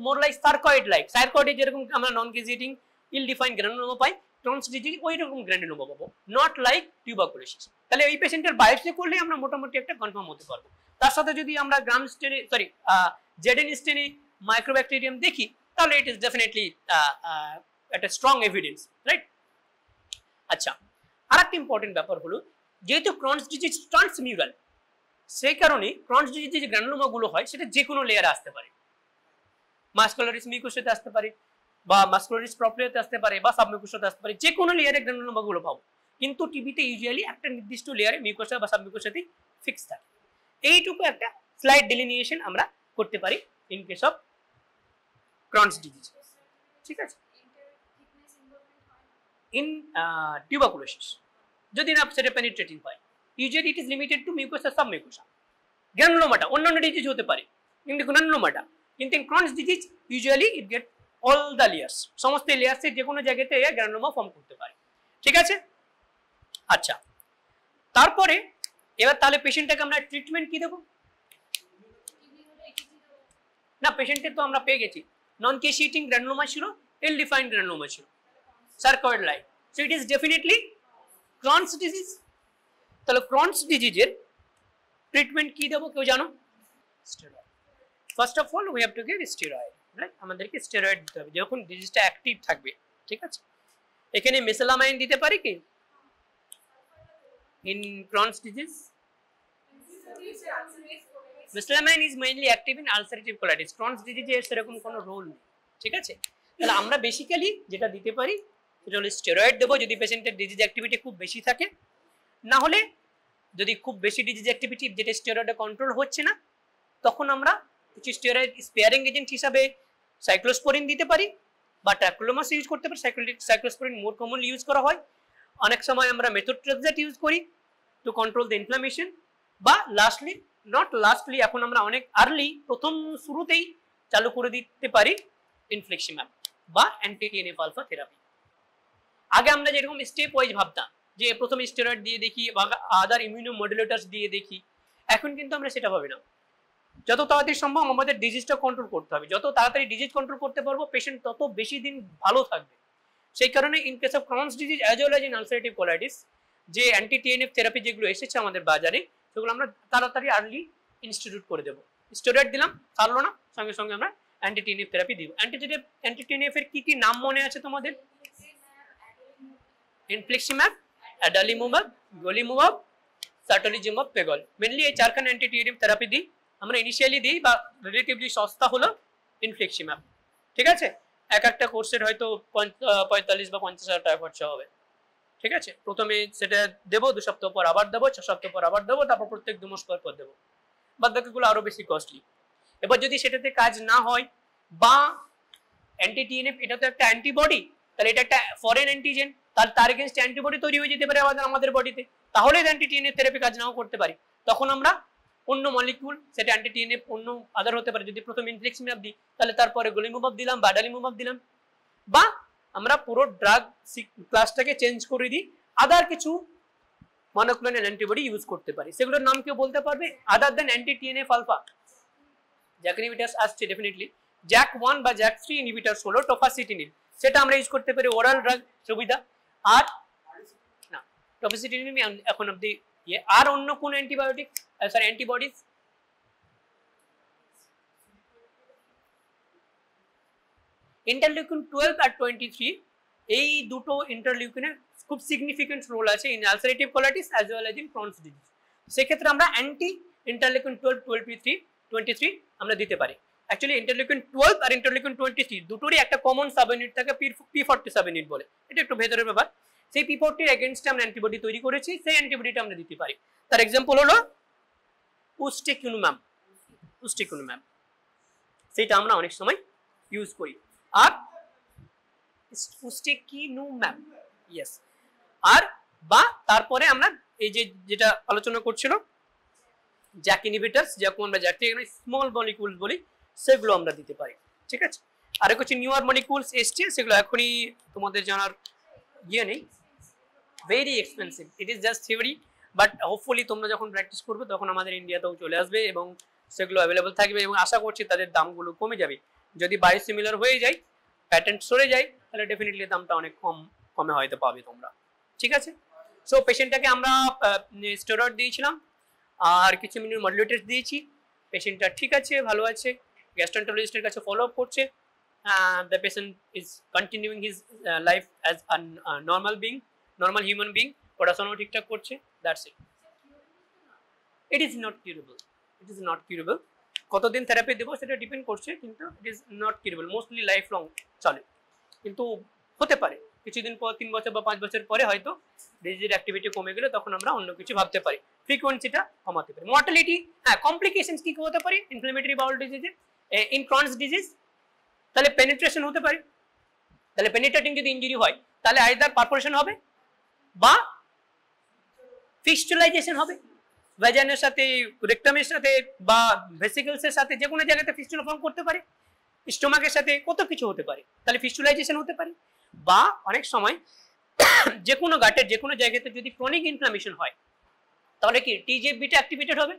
Speaker 1: more like sarcoid like, sarcoid যেরকম আমরা non caseating ill defined granuloma পাই, Crohn's disease ওই রকম granuloma পাবো, not like tuberculosis। তাহলে এই পেশেন্টের biopsy করলে আমরা মোটামুটি একটা কনফার্ম হতে পারবো। তার সাথে যদি আমরা গ্রাম স্টেনে জেডেন স্টেনে মাইক্রোব্যাকটেরিয়াম দেখি তাহলে ইট ইজ ডেফিনেটলি একটা স্ট্রং এভিডেন্স, রাইট? আচ্ছা, আরেকটা ইম্পর্টেন্ট ব্যাপার হলো যেহেতু ক্রনস ডিজিজ ট্রান্সমিউরাল, সেই কারণে ক্রনস ডিজিজে যে গ্রানুলোমা গুলো হয় সেটা যে কোনো লেয়ারে আসতে পারে, মাস্কুলারিস মিউকোসাতে আসতে পারে বা মাস্কুলারিস প্রপ্রিয়াতে আসতে পারে বা সাবমিউকোসাতে আসতে পারে, যে কোনো লেয়ারে গ্রানুলোমা গুলো পাবো। কিন্তু টিবিতে ইউজুয়ালি একটা নির্দিষ্ট লেয়ারে মিউকোসা বা সাবমিউকোসাতেই ফিক্স থাকে। এইটুকু একটা স্লাইড ডিলিনিয়েশন আমরা করতে পারি in case of Crohn's disease, ঠিক আছে? ইন টিউবারকুলোসিস যদি না সেটা পেনিট্রেটিং হয়, usually it is limited to mucosa submucosa. Granulomata অন্যান্য ডিজিজ হতে পারে কিন্তু গ্রানুলোমাটা, কিন্তু in Crohn's disease usually it get all the layers, সমস্ত লেয়ার্সের যে কোনো জায়গাতে গ্রানুলোমা ফর্ম করতে পারে, ঠিক আছে? আচ্ছা, তারপরে এবার তাহলে পেশেন্টটাকে আমরা ট্রিটমেন্ট কি দেবো? না, পেশেন্টের তো আমরা পেয়ে গেছি নন কেসিয়েটিং গ্রানুলোমা ছিল, ইল ডিফাইন্ড গ্রানুলোমা ছিল, sarcoid like, so it is definitely Crohn's disease. তাহলে ক্রনস ডিজিজের ট্রিটমেন্ট কি দেবো কেউ জানো? Steroid. First of all we have to give steroid, right? আমাদেরকে স্টেরয়েড দিতে হবে যখন ডিজিজটা অ্যাক্টিভ থাকবে, ঠিক আছে? এখানে মেসালামাইন দিতে পারি কি in Crohn's disease? Mesalamine is mainly active in ulcerative colitis. Crohn's disease এর সেরকম কোনো রোল নেই, ঠিক আছে? তাহলে আমরা বেসিক্যালি যেটা দিতে পারি সেটা হলো স্টেরয়েড দেবো যদি পেশেন্টের ডিজিজ অ্যাক্টিভিটি খুব বেশি থাকে, না হলে যদি খুব বেশি ডিজিজ অ্যাক্টিভিটি যেটা স্টেরয়েডে কন্ট্রোল হচ্ছে না তখন আমরা কিছু স্টেরয়েড স্পেয়ারিং এজেন্ট হিসাবে সাইক্লোস্পোরিন দিতে পারি বা ট্যাক্রোলোমাস ইউজ করতে পারি। সাইক্লোস্পোরিন মোর কমনলি ইউজ করা হয়। অনেক সময় আমরা মেথোট্রেক্সেট ইউজ করি টু কন্ট্রোল দ্য ইনফ্লামেশন, বা লাস্টলি এখন আমরা অনেক আর্লি প্রথম শুরুতেই চালু করে দিতে পারি ইনফ্লেক্সিম্যাব বা অ্যান্টি টিএনএফ আলফা থেরাপি। আগে আমরা যেরকম স্টেপ ওয়াইজ ভাবতাম যে প্রথমে স্টেরয়েড দিয়ে দেখি বা আদার ইমিউনো মডুলেটরস দিয়ে দেখি, এখন কিন্তু আমরা সেটা ভাবি না। যত তাড়াতাড়ি সম্ভব আমাদের ডিজিজটা কন্ট্রোল করতে হবে, যত তাড়াতাড়ি ডিজিজ কন্ট্রোল করতে পারবো পেশেন্ট তত বেশি দিন ভালো থাকবে। সেই কারণে in case of Crohn's disease as well as in ulcerative colitis যে অ্যান্টি টিএনএফ থেরাপি যেগুলো এসেছে আমাদের বাজারে সেগুলো আমরা তাড়াতাড়ি আর্লি ইনস্টিটিউট করে দেবো। স্টেরয়েড দিলাম, ছাড়লো না, সঙ্গে সঙ্গে আমরা অ্যান্টি টিএনএফ থেরাপি দিব। অ্যান্টি টিএনএফ এর কি কি নাম মনে আছে তোমাদের? Infliximab, adalimumab, golimumab, certolizumab, pegol. Mainly এই চারখানে অ্যান্টি টিএনএফ থেরাপি দিই আমরা, ইনিশিয়ালি দিই বা রিলেটিভলি সস্তা হলো ইনফ্লিক্সিম্যাব। ঠিক আছে, এক একটা কোর্সের হয়তো 45 বা 50,000 টাকা খরচা হবে। ঠিক আছে, প্রথমে সেটা দেবো, 2 সপ্তাহ পর আবার দেবো, 6 সপ্তাহ পর আবার দেবো, তারপর প্রত্যেক 2 মাস পর দেবো। বাদ বাকিগুলো আরো বেশি কস্টলি। এবার যদি সেটাতে কাজ না হয় বা অ্যান্টি টিএনএফ এটা তো একটা অ্যান্টিবডি, তাহলে এটা একটা ফরেন অ্যান্টিজেন, তার এগেইনস্ট অ্যান্টিবডি তৈরি হয়ে যেতে পারে আমাদের বডিতে, তাহলে অ্যান্টি টিএনএফ থেরাপি কাজ নাও করতে পারি। তখন আমরা অন্য মলিকিউল, সেটা অ্যান্টি টিএনএফ অন্য আদার হতে পারে, যদি প্রথমে ইনফ্লিক্সিম্যাব দিই তাহলে তারপরে গোলিমুমাব দিলাম বা অ্যাডালিমুমাব দিলাম, বা আমরা পুরো ড্রাগ ক্লাসটাকে চেঞ্জ করে দিই, আদার কিছু মনোক্লোনাল অ্যান্টিবডি ইউজ করতে পারি। সেগুলোর নাম কেউ বলতে পারবে other than anti TNF alpha? JAK inhibitors আসছে ডেফিনেটলি, জ্যাক 1 বা জ্যাক 3 ইনহিবিটারস হলো টোফাসিটিনিন, সেটা আমরা ইউজ করতে পারি ওরাল ড্রাগ সুবিধা। আর না, টোফাসিটিনিন এখন অবধি আর অন্য কোন অ্যান্টিবায়োটিক সরি অ্যান্টিবডিজ? ইন্টারলিউকিন 12 আর 23, এই দুটো ইন্টারলিউকিনের খুব সিগনিফিকেন্ট রোল আছে in ulcerative colitis as well as in Crohn's disease. সেক্ষেত্রে আমরা অ্যান্টি ইন্টারলিউকিন 12, 23 আমরা দিতে পারি। অ্যাকচুয়ালি ইন্টারলিউকিন 12 আর ইন্টারলিউকিন 23 দুটোরই একটা কমন সাবইউনিট থাকে, P40 সাবইউনিট বলে, এটা একটু ভেতরের ব্যাপার। সেই P40 এর এগেইনস্টে আমরা অ্যান্টিবডি তৈরি করেছি, সেই অ্যান্টিবডিটা আমরা দিতে পারি। তার এক্সাম্পল হলো উস্টেকিনুম্যাব, সেটা আমরা অনেক সময় ইউজ করি। আর উস্টেকিনুম্যাব, ইয়েস। আর বা তারপরে আমরা এই যে যেটা আলোচনা করছিল জ্যাক ইনহিবিটারস, জ্যাক 1 বা জ্যাক 3, স্মল মলিকিউলস বলি, সেগুলো আমরা দিতে পারি। ঠিক আছে, আর কিছু নিউয়ার মলিকিউলস এসছে, সেগুলো এখনই তোমাদের জানার ইয়ে নেই, very expensive, it is just theory, but hopefully তোমরা যখন প্র্যাকটিস করবে তখন আমাদের ইন্ডিয়াতেও চলে আসবে এবং সেগুলো অ্যাভেলেবল থাকবে, এবং আশা করছি তাদের দামগুলো কমে যাবে। যদি বায়োসিমিলার হয়ে যায়, প্যাটেন্ট সরে যায়, তাহলে ডেফিনেটলি দামটা অনেক কমে হয়তো পাবে তোমরা। ঠিক আছে, সো পেশেন্টটাকে আমরা স্টেরয়েড দিয়েছিলাম আর কিছু ইমিউনো মডুলেটরস দিয়েছি, পেশেন্টটা ঠিক আছে, ভালো আছে, গ্যাস্ট্রোএন্টারোলজিস্টের কাছে ফলো আপ করছে, the patient is continuing his life as a normal human being, পড়াশোনাও ঠিকঠাক করছে, that's it. It is not curable, কতদিন থেরাপি দেবো সেটা ডিপেন্ড করছে, কিন্তু it is not curable, mostly life long চলে, কিন্তু হতে পারে কিছুদিন পর, 3 বছর বা 5 বছর পরে হয়তো ডিজিজের অ্যাক্টিভিটি কমে গেলে তখন আমরা অন্য কিছু ভাবতে পারি, ফ্রিকোয়েন্সিটা কমাতে পারি। মর্টালিটি, হ্যাঁ, কমপ্লিকেশনস কি হতে পারে ইনফ্লামেটরি বাউল ডিজিজে, ইন ক্রনস ডিজিজ, তাহলে পেনিট্রেশন হতে পারে, তাহলে পেনিট্রেটিং যদি ইনজুরি হয় তাহলে আইদার পারফোরেশন হবে বা ফিস্টুলাইজেশন হবে, ভ্যাজাইনার সাথে, রেকটামের সাথে বা ভেসিকলসের সাথে যে কোনো জায়গাতে ফিস্টুলা ফর্ম করতে পারে, স্টোমাকের সাথে কত কিছু হতে পারে, তাহলে ফিস্টুলাইজেশন হতে পারে। বা অনেক সময় যে কোনো গাটের যে কোনো জায়গাতে যদি ক্রনিক ইনফ্লামেশন হয় তাহলে কি টিজিএফবিটা অ্যাক্টিভেটেড হবে,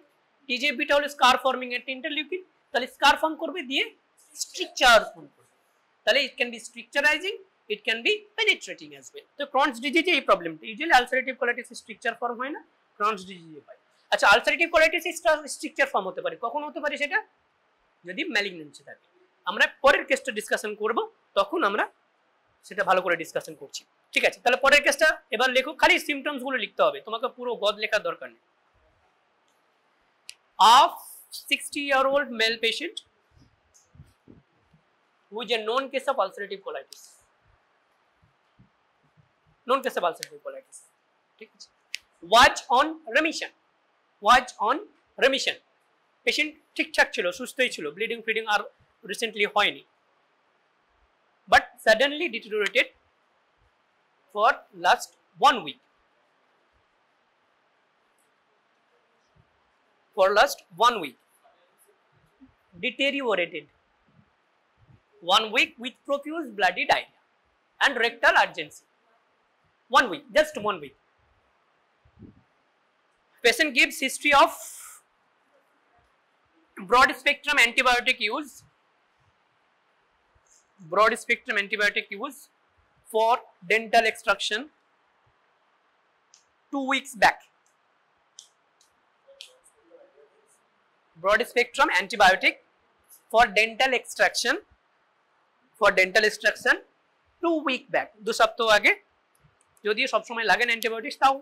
Speaker 1: টিজিএফবিটা হলো স্কার ফর্মিং একটা ইন্টারলিউকিন, তাহলে স্কার ফর্ম করবে দিয়ে স্ট্রাকচার ফর্ম করবে, তাহলে it can be stricturising, it can be penetrating as well. তো ক্রনস ডিজিজে এই প্রবলেমটা, usually ulcerative colitis stricture form হয় না, ক্রনস ডিজিজে হয়। আচ্ছা, আলসারেটিভ কোলাইটিস স্ট্রাকচার ফর্ম হতে পারে, কখন হতে পারে সেটা? যদি ম্যালিগন্যান্সি থাকে। আমরা পরের কেসটা ডিসকাশন করব, তখন আমরা সেটা ভালো করে ডিসকাশন করছি। ঠিক আছে, তাহলে পরের কেসটা এবার লেখো, খালি সিমটমস গুলো লিখতে হবে, তোমাকে পুরো গদ লেখার দরকার নেই। Of 60-year-old male patient who is a known case of ulcerative colitis, ঠিক আছে, was on remission, পেশেন্ট ঠিকঠাক ছিল, সুস্থই ছিল, ব্লিডিং ফিডিং আর রিসেন্টলি হয়নি, but suddenly deteriorated for last 1 week. Deteriorated 1 week with profuse bloody diarrhea and rectal urgency. 1 week, just 1 week. Patient gives history of broad spectrum antibiotic use, for dental extraction 2 weeks back. Broad spectrum antibiotic for dental extraction 2 week back, 2 সপ্তাহ আগে, যদিও সবসময় লাগে না antibiotics, তাও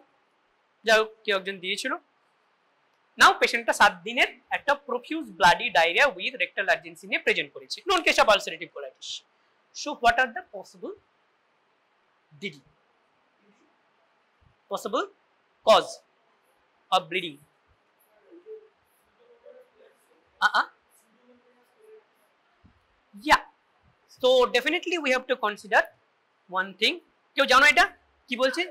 Speaker 1: যাই হোক কেউ একজন দিয়েছিল। নাও পেশেন্টটা 7 দিনের একটা profuse bloody diarrhoea with rectal urgency নিয়ে প্রেজেন্ট করেছে, known case of ulcerative colitis. So what are the possible DD, possible cause of bleeding? Yeah, so definitely we have to consider one thing. কেউ জানো এটা কি বলছে?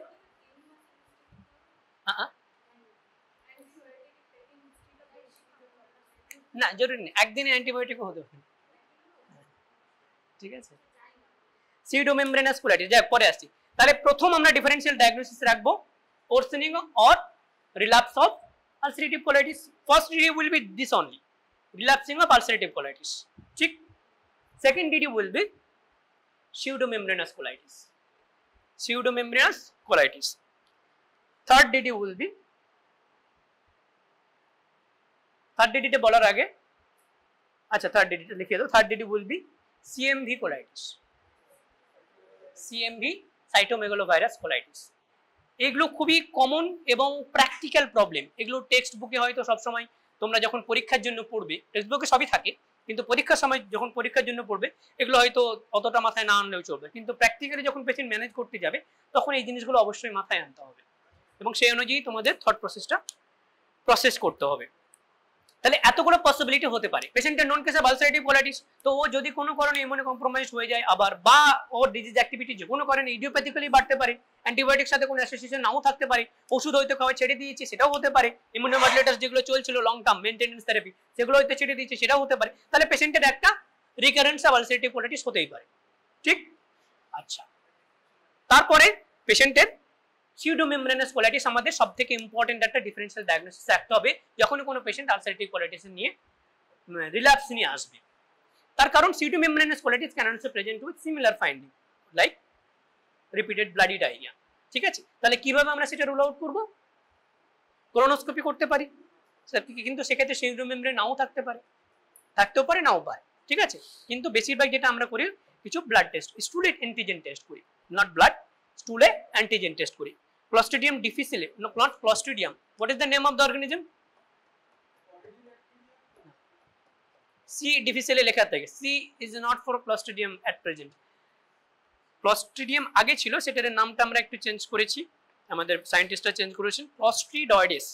Speaker 1: না জরুরি নেই, একদিনে অ্যান্টিবায়োটিকও হতে পারে, ঠিক আছে। সিউডোমেমব্রেনাস কোলাইটিস, যাক পরে আসছি। তাহলে প্রথম আমরা ডিফারেন্সিয়াল ডায়াগনোসিস রাখবো worsening or relapse of ulcerative colitis. First DD will be this only, relapsing of ulcerative colitis, ঠিক। Second DD will be pseudomembranous colitis. Third DD will be, third DD তে বলার আগে, আচ্ছা থার্ড ডিডি লিখে দাও। Third DD will be CMV colitis, CMV cytomegalovirus colitis। এগুলো খুবই common এবং প্র্যাকটিক্যাল প্রবলেম। এগুলো টেক্সট বুকে হয়তো সবসময় তোমরা যখন পরীক্ষার জন্য পড়বে, টেক্সট বুকে সবই থাকে, কিন্তু পরীক্ষার সময় যখন পরীক্ষার জন্য পড়বে এগুলো হয়তো অতটা মাথায় না আনলেও চলবে, কিন্তু প্র্যাকটিক্যালি যখন পেশেন্ট ম্যানেজ করতে যাবে তখন এই জিনিসগুলো অবশ্যই মাথায় আনতে হবে এবং সেই অনুযায়ী তোমাদের থট প্রসেস করতে হবে। তাহলে এতগুলো পসিবিলিটি হতে পারে। পেশেন্টের নন কেস অফ আলসারেটিভ কোলাইটিস, তো ও যদি কোনো কারণে ইমিউনো কম্প্রোমাইজ হয়ে যায় আবার, বা ওর ডিজিজ অ্যাক্টিভিটি যে কোনো কারণে ইডিওপ্যাথিক্যালি বাড়তে পারে, অ্যান্টিবায়োটিক সাথে কোনো অ্যাসোসিয়েশন নাও থাকতে পারে, ওষুধ হয়তো খাওয়া ছেড়ে দিয়েছে সেটাও হতে পারে, ইমিউনোমডুলেটরস যেগুলো চলছিল লং টার্ম মেইনটেনেন্স থেরাপি সেগুলো হয়তো ছেড়ে দিয়েছে সেটাও হতে পারে। তাহলে পেশেন্টের একটা রিকারেন্স অফ আলসারেটিভ কোলাইটিস হতেই পারে, ঠিক। আচ্ছা, তারপরে পেশেন্টের pseudomembranous colitis আমাদের সবথেকে ইম্পর্টেন্ট একটা ডিফারেন্সিয়াল ডায়াগনোসিস রাখতে হবে যখন কোনো পেশেন্ট আলসারেটিভ কোলাইটিস নিয়ে রিল্যাপস নিয়ে আসবে। তার কারণ pseudomembranous colitis can also present with similar finding like repeated bloody diarrhea, ঠিক আছে। তাহলে কিভাবে আমরা সেটা রুল আউট করব? কোলোনোস্কোপি করতে পারি স্যার, কিন্তু সেক্ষেত্রে pseudomembrane নাও থাকতে পারে, থাকতেও পারে নাও পারে, ঠিক আছে। কিন্তু বেশিরভাগ যেটা আমরা করি কিছু ব্লাড টেস্ট, স্টুলে অ্যান্টিজেন টেস্ট করি, নট ব্লাড, স্টুলে অ্যান্টিজেন টেস্ট করি। Clostridium difficile, no, not Clostridium. What is the name of the organism? C difficile লেখা থাকে, C is not for Clostridium at present. Clostridium আগে ছিল, সেটার নামটা আমরা একটু চেঞ্জ করেছি, আমাদের সায়েন্টিস্টরা চেঞ্জ করেছেন, Clostridioides,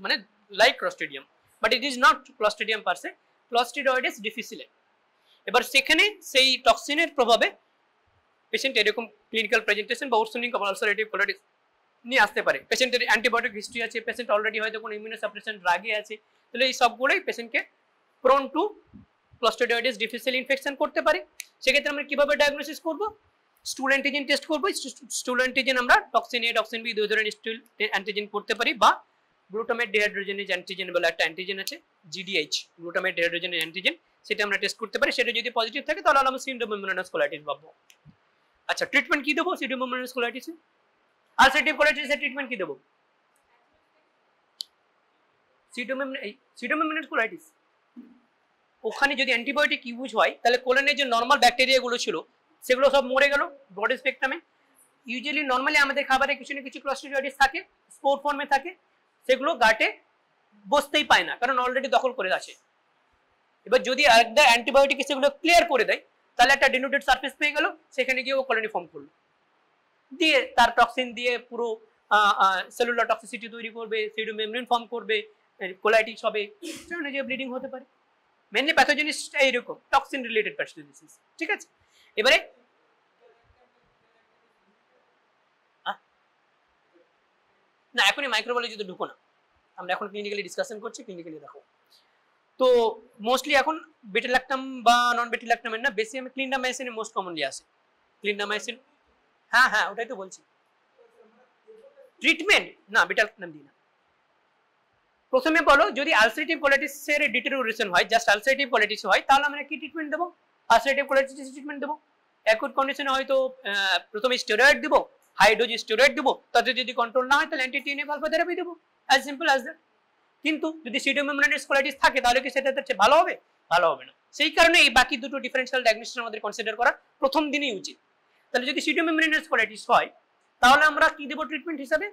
Speaker 1: মানে like Clostridium, but it is not Clostridium per se, Clostridioides difficile। এবার সেখানে সেই টক্সিনের প্রভাবে পেশেন্ট এরকম ক্লিনিক্যাল প্রেজেন্টেশন বা ওরসেনিং অফ আলসারেটিভ কোলাইটিস নিয়ে আসতে পারে। পেশেন্টের অ্যান্টিবায়োটিক হিস্ট্রি আছে, পেশেন্ট অলরেডি হয়তো কোনো ইমিউনোসাপ্রেশন ড্রাগে আছে, তাহলে এই সবগুলোই পেশেন্টকে প্রোন টু ক্লস্ট্রিডিয়াইটিস ডিফিসিল ইনফেকশন করতে পারে। সেক্ষেত্রে আমরা কিভাবে ডায়াগনোসিস করব? স্টুল অ্যান্টিজেন টেস্ট করব। স্টুল অ্যান্টিজেন আমরা টক্সিন এ, টক্সিন বি, দুই ধরনের স্টুল অ্যান্টিজেন করতে পারি, বা গ্লুটামেট ডিহাইড্রোজেনেজ অ্যান্টিজেন বলে একটা অ্যান্টিজেন আছে, GDH, গ্লুটামেট ডিহাইড্রোজেনেজ অ্যান্টিজেন, সেটা আমরা টেস্ট করতে পারি। সেটা যদি পজিটিভ থাকে তাহলে আমরা pseudomembranous colitis পাবো। আচ্ছা, ট্রিটমেন্ট কি দেবো pseudomembranous colitis? আলসারেটিভ কোলাইটিস এর ট্রিটমেন্ট কি দেবো? pseudomembranous colitis ওখানে যদি অ্যান্টিবায়োটিক ইউজ হয় তাহলে কোলনের যে নর্মাল ব্যাকটেরিয়া গুলো ছিল সেগুলো সব মরে গেল ব্রড স্পেকট্রামে। ইউজুয়ালি নর্মালি আমাদের খাবারে কিছু না কিছু ক্লস্ট্রিডিয়াইটিস থাকে, স্পোর ফর্মে থাকে, সেগুলো গাটে বসতেই পায় না কারণ অলরেডি দখল করে আছে। এবার যদি আরেকটা অ্যান্টিবায়োটিক সেগুলো ক্লিয়ার করে দেয় তাহলে একটা ডিনুটেড সারফেস পেয়ে গেল, সেখানে গিয়ে ও কলোনি ফর্ম করলো, দিয়ে তার টক্সিন দিয়ে পুরো সেলুলার টক্সিসিটি তৈরি করবে, সিউডোমেমব্রেন ফর্ম করবে, কোলাইটিস হবে, সেখানে যে ব্লিডিং হতে পারে। মেনলি প্যাথোজেনিসটা এইরকম টক্সিন রিলেটেড প্যাথোজেনিস, ঠিক আছে। এবারে না, এখনই মাইক্রোবায়োলজিতে ঢুকো না, আমরা এখন ক্লিনিক্যালি ডিসকাশন করছি, ক্লিনিক্যালি দেখো। তো মোস্টলি এখন বেটাল্যাক্টাম বা নন বেটাল্যাক্টামের না, বেশি আমি ক্লিন্ডামাইসিন মোস্ট কমনলি আসে। ক্লিন্ডামাইসিন হ্যাঁ হ্যাঁ ওটাই তো বলছি। ট্রিটমেন্ট না বিটাল নাম দিই না। প্রথমে বলো যদি আলসারেটিভ কোলাইটিসের ডিটেরিওরেশন হয়, জাস্ট আলসারেটিভ কোলাইটিস হয়, তাহলে আমরা কি ট্রিটমেন্ট দেবো? আলসারেটিভ কোলাইটিস ট্রিটমেন্ট দেবো। অ্যাকুট কন্ডিশনে হয়তো প্রথমে স্টেরয়েড দেবো, হাই ডোজ স্টেরয়েড দেবো, তাতে যদি কন্ট্রোল না হয় তাহলে অ্যান্টি টিএনএফ আলফা থেরাপি দেবো, অ্যাজ সিম্পল অ্যাজ দ্যাট। কিন্তু যদি সিডোমেমব্রেনাস কোলাইটিস থাকে তাহলে কি সেটা ভালো হবে? ভালো হবে না। সেই কারণে এই বাকি দুটো ডিফারেনশিয়াল ডায়াগনোসিস আমাদের কনসিডার করা প্রথম দিনই উচিত। তাহলে যদি সিডোমেমব্রেনাস কোলাইটিস হয় তাহলে আমরা কি দেবো ট্রিটমেন্ট হিসাবে?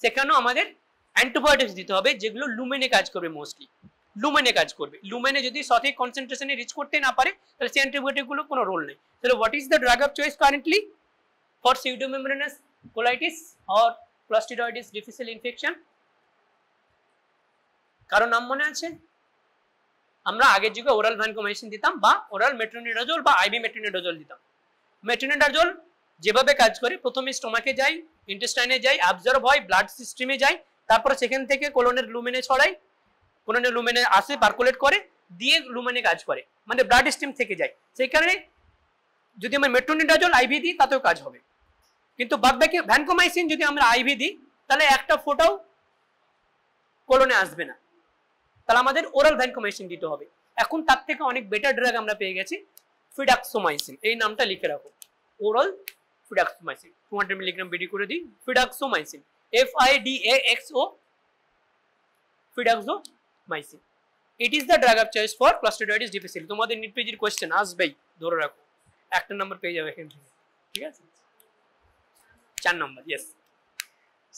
Speaker 1: সেখানেও আমাদের অ্যান্টিবায়োটিক্স দিতে হবে, যেগুলো লুমেনে কাজ করবে, মোস্টলি লুমেনে কাজ করবে। লুমেনে যদি সঠিক কনসেন্ট্রেশনে রিচ করতে না পারে তাহলে সেই অ্যান্টিবায়োটিক গুলো কোনো রোল নেই। তাহলে what is the drug of choice currently for pseudomembranous colitis or Clostriditis difficile infection? কারণ নাম মনে আছে? আমরা আগের যুগে ওরাল ভ্যানকোমাইসিন দিতাম বা ওরাল মেট্রোনিডাজোল বা আইভি মেট্রোনিডাজোল দিতাম। মেট্রোনিডাজোল যেভাবে কাজ করে, প্রথমে স্টোমাকে যায়, ইন্টেস্টাইনে যায়, অ্যাবজর্ব হয়, ব্লাড সিস্টেমে যায়, তারপরে সেখান থেকে কোলনের লুমেনে ছড়ায়, কোলনের লুমেনে আসে, পার্কুলেট করে, দিয়ে লুমেনে কাজ করে, মানে ব্লাড স্ট্রিম থেকে যায়। সেই কারণে যদি আমরা মেট্রোনিডাজোল আইভি দিই তাতেও কাজ হবে। কিন্তু বাদবাকি ভ্যানকোমাইসিন যদি আমরা আইভি দিই তাহলে একটা ফোঁটাও কোলনে আসবে না, তাহলে আমাদের ওরাল ভ্যানকোমাইসিন দিতে হবে। এখন তার থেকে অনেক বেটার ড্রাগ আমরা পেয়ে গেছি, ফিডাক্সোমাইসিন। এই নামটা লিখে রাখো, ওরাল ফিডাক্সোমাইসিন। 200 মিলিগ্রাম বিডি করে দিই, fidaxomicin, FIDAXO, fidaxomicin. It is the drug of choice for Clostriditis difficile। তোমাদের নিট পেজির কোশ্চেন আসবেই, ধরে রাখো, একটা নাম্বার পেয়ে যাবে এখান থেকে, ঠিক আছে? 4 নম্বর, ইয়েস।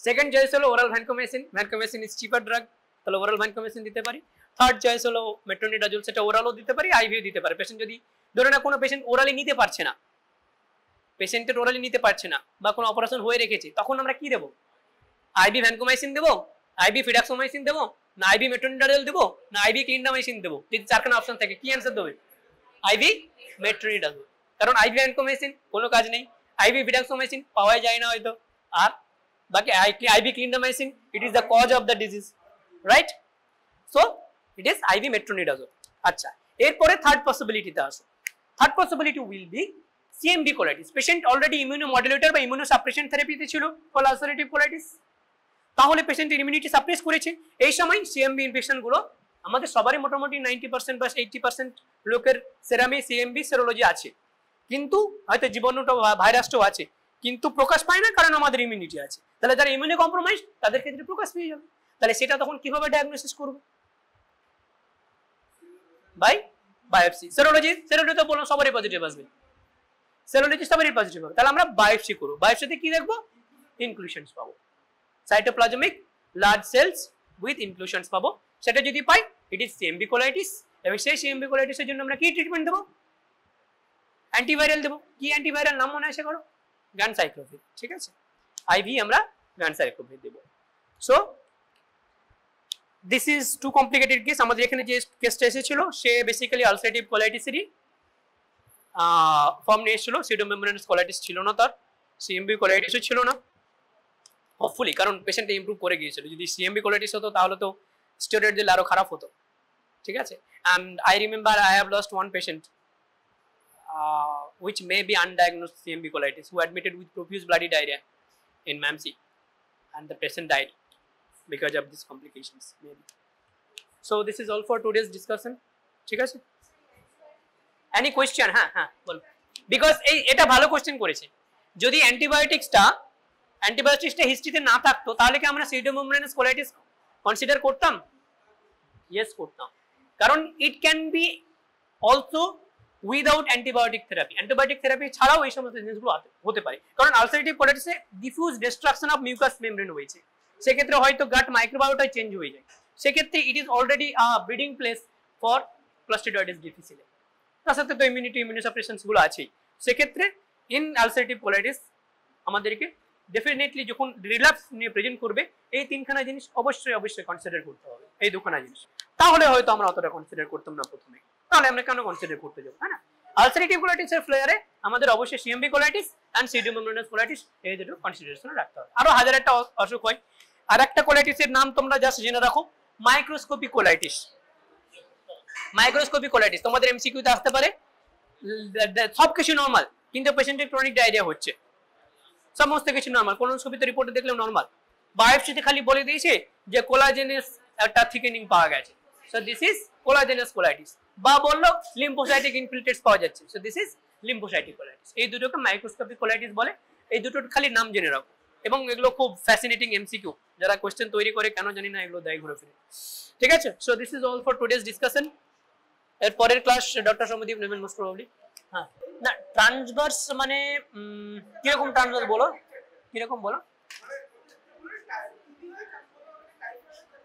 Speaker 1: সেকেন্ড চয়েস হলো oral vancomycin. Vancomycin is cheaper drug, তাহলে ওরাল ভ্যানকোমাইসিন দিতে পারি। থার্ড চয়েস হলো মেট্রোনিডাজোল, সেটা ওরালও দিতে পারি, আইভিও দিতে পারি। পেশেন্ট যদি ধরে না কোনো পেশেন্ট ওরালি নিতে পারছে না, পেশেন্টের ওরালি নিতে পারছে না বা কোনো অপারেশন হয়ে রেখেছে, তখন আমরা কি দেবো? আইভি ভ্যানকোমাইসিন দেবো, আইভি ফিডাক্সোমাইসিন দেবো, না আইভি মেট্রোনিডাজোল দেবো, না আইভি ক্লিন্ডামাইসিন দেবো? যদি চারখানা অপশন থাকে কি অ্যান্সার দেবে? IV metronidazole. কারণ আইভি ভ্যানকোমাইসিন কোনো কাজ নেই, আইভি ফিডাক্সোমাইসিন পাওয়াই যায় না হয়তো, আর বাকি IV clindamycin it is the cause of the disease, right? So it is IV metronidazole. আচ্ছা, এরপরে থার্ড পসিবিলিটিতে আসো। Third possibility will be CMV colitis. Patient already immunomodulator বা ইমিউনোসাপ্রেশন থেরাপিতে ছিল ফর আলসারেটিভ কোলাইটিস, তাহলে পেশেন্টের ইমিউনিটি সাপ্রেস করেছে। এই সময় সিএমবি ইনফেকশন গুলো আমাদের সবারই মোটামুটি 90% বা 80% লোকের সেরামে সিএমবি সেরোলজি আছে, কিন্তু হয়তো জীবাণুটা ভাইরাসটাও আছে, কিন্তু প্রকাশ পায় না কারণ আমাদের ইমিউনিটি আছে। তাহলে যারা ইমিউনো কম্প্রোমাইজড তাদের ক্ষেত্রে প্রকাশ পেয়ে যাবে। তাহলে সেটা তখন কিভাবে ডায়াগনোসিস করব? By biopsy. সেরোলজি তো বললাম সবারই পজিটিভ আসবে, সেরোলজি সবারই পজিটিভ হবে, তাহলে আমরা বায়োপসি করব। বায়োপসিতে কি দেখবো? ইনক্লুশনস পাবো, সাইটোপ্লাজমিক লার্জ সেলস উইথ ইনক্লুশনস পাবো। সেটা যদি পাই ইট ইজ সিএমবি কোলাইটিস, এবং সেই সিএমবি কোলাইটিসের জন্য আমরা কি ট্রিটমেন্ট দেবো? অ্যান্টিভাইরাল দেবো। কি অ্যান্টিভাইরাল নাম মনে আসে করো? গানসাইক্লোভির, ঠিক আছে? আইভি আমরা গানসাইক্লোভির দেবো। So this is too complicated case. আমাদের এখানে যে কেসটা এসেছিল সে বেসিক্যালি আলসারেটিভ কোলাইটিসেরই ফর্ম নিয়ে এসেছিল, সিডোমেমব্রেনাস কোলাইটিস ছিল না, তার সিএমবি কোলাইটিসও ছিল না হোপফুলি, কারণ পেশেন্ট ইমপ্রুভ করে গিয়েছিল। যদি সিএমবি কোলাইটিস হতো তাহলে তো স্টেরয়েড দিলে আরো খারাপ হতো, ঠিক আছে? And I remember I have lost one patient which may be undiagnosed CMV colitis who admitted with profuse bloody diarrhea in MAMC, and the patient died because of these complications maybe. So this is all for today's discussion, ঠিক আছে? Any question? হ্যাঁ হ্যাঁ বলো, because এটা ভালো question করেছে। যদি অ্যান্টিবায়োটিক্সটা হিস্ট্রিতে না থাকতো তাহলে কি আমরা সিডোমেমব্রেনাস কোলাইটিস কনসিডার করতাম? ইয়েস করতাম, কারণ it can be also without antibiotic therapy. Antibiotic therapy ছাড়াও এই সমস্ত জিনিসগুলো হতে পারে, কারণ আলসারেটিভ কোলাইটিসে diffuse destruction of mucous membrane হয়েছে, সেক্ষেত্রে হয়তো গাট মাইক্রোবায়োটা চেঞ্জ হয়ে যায়, সেক্ষেত্রে it is already breeding place for Clostriditis difficile। তার সাথে তো ইমিউনোসাপ্রেশনস গুলো আছেই, সেক্ষেত্রে ইন আলসারেটিভ কোলাইটিস আমাদেরকে ডেফিনেটলি যখন রিল্যাপস নিয়ে প্রেজেন্ট করবে এই তিনখানা জিনিস অবশ্যই কনসিডার করতে হবে, এই দুখানা জিনিস। তাহলে হয়তো আমরা অতটা কনসিডার করতাম না প্রথমে, তাহলে আমরা কেন কনসিডার করতে যাবো, হ্যাঁ না? আলসারেটিভ কোলাইটিসের ফ্লেয়ারে আমাদের অবশ্যই সিএমবি কোলাইটিস এন্ড সিডোমেমব্রেনাস কোলাইটিস এই দুটো কনসিডারেশনে রাখতে হবে। আরো হাজার একটা অসুখ হয়, আর একটা কোলাইটিসের নাম তোমরা জাস্ট জেনে রাখো, মাইক্রোস্কোপিক কোলাইটিস। মাইক্রোস্কোপিক কোলাইটিস তোমাদের এমসিকিউতে আসতে পারে, সবকিছু নরমাল কিন্তু পেশেন্টের ক্রনিক ডায়রিয়া হচ্ছে, সমস্ত কিছু নর্মাল, কোলোনোস্কোপিতে রিপোর্টে দেখলেও নর্মাল। বায়োপসিতে খালি বলে দিয়েছে যে কোলাজেনাস একটা থিকেনিং পাওয়া গেছে, সো দিস ইজ কোলাজেনাস কোলাইটিস, বা বললো লিম্ফোসাইটিক ইনফিল্ট্রেটস পাওয়া যাচ্ছে, so this is lymphocytic colitis. এই দুটোকে মাইক্রোস্কোপিক কোলাইটিস বলে। এই দুটোর খালি নাম জেনে রাখো, এবং এগুলো খুব ফ্যাসিনেটিং এমসিকিউ, যারা কোশ্চেন তৈরি করে কেন জানি না এগুলো দেয় ঘুরে ফিরে। ঠিক আছে, so this is all for today's discussion. এর পরের ক্লাস ডক্টর সৌম্যদীপ নেবেন মোস্ট প্রবাবলি। হ্যাঁ, না ট্রান্সভার্স মানে কিরকম ট্রান্সভার্স বলো, কিরকম বলো?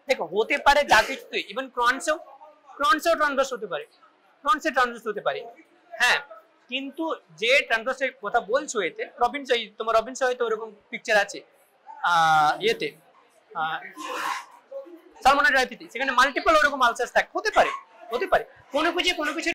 Speaker 1: দেখো হতে পারে যা কিছু, ইভেন ক্রনসেও ট্রান্সভার্স হতে পারে, ক্রনসে ট্রান্সভার্স হতে পারে। হ্যাঁ, কিন্তু যে ট্রান্সভার্সের কথা বলছো এতে রবিনসন, তোমার রবিনসন হয়তো ওরকম পিকচার আছে ইয়েতে সালমোনেল টাইফিতে, সেখানে মাল্টিপল ওরকম আলসার্স থাকে, হতে পারে কোনো কিছু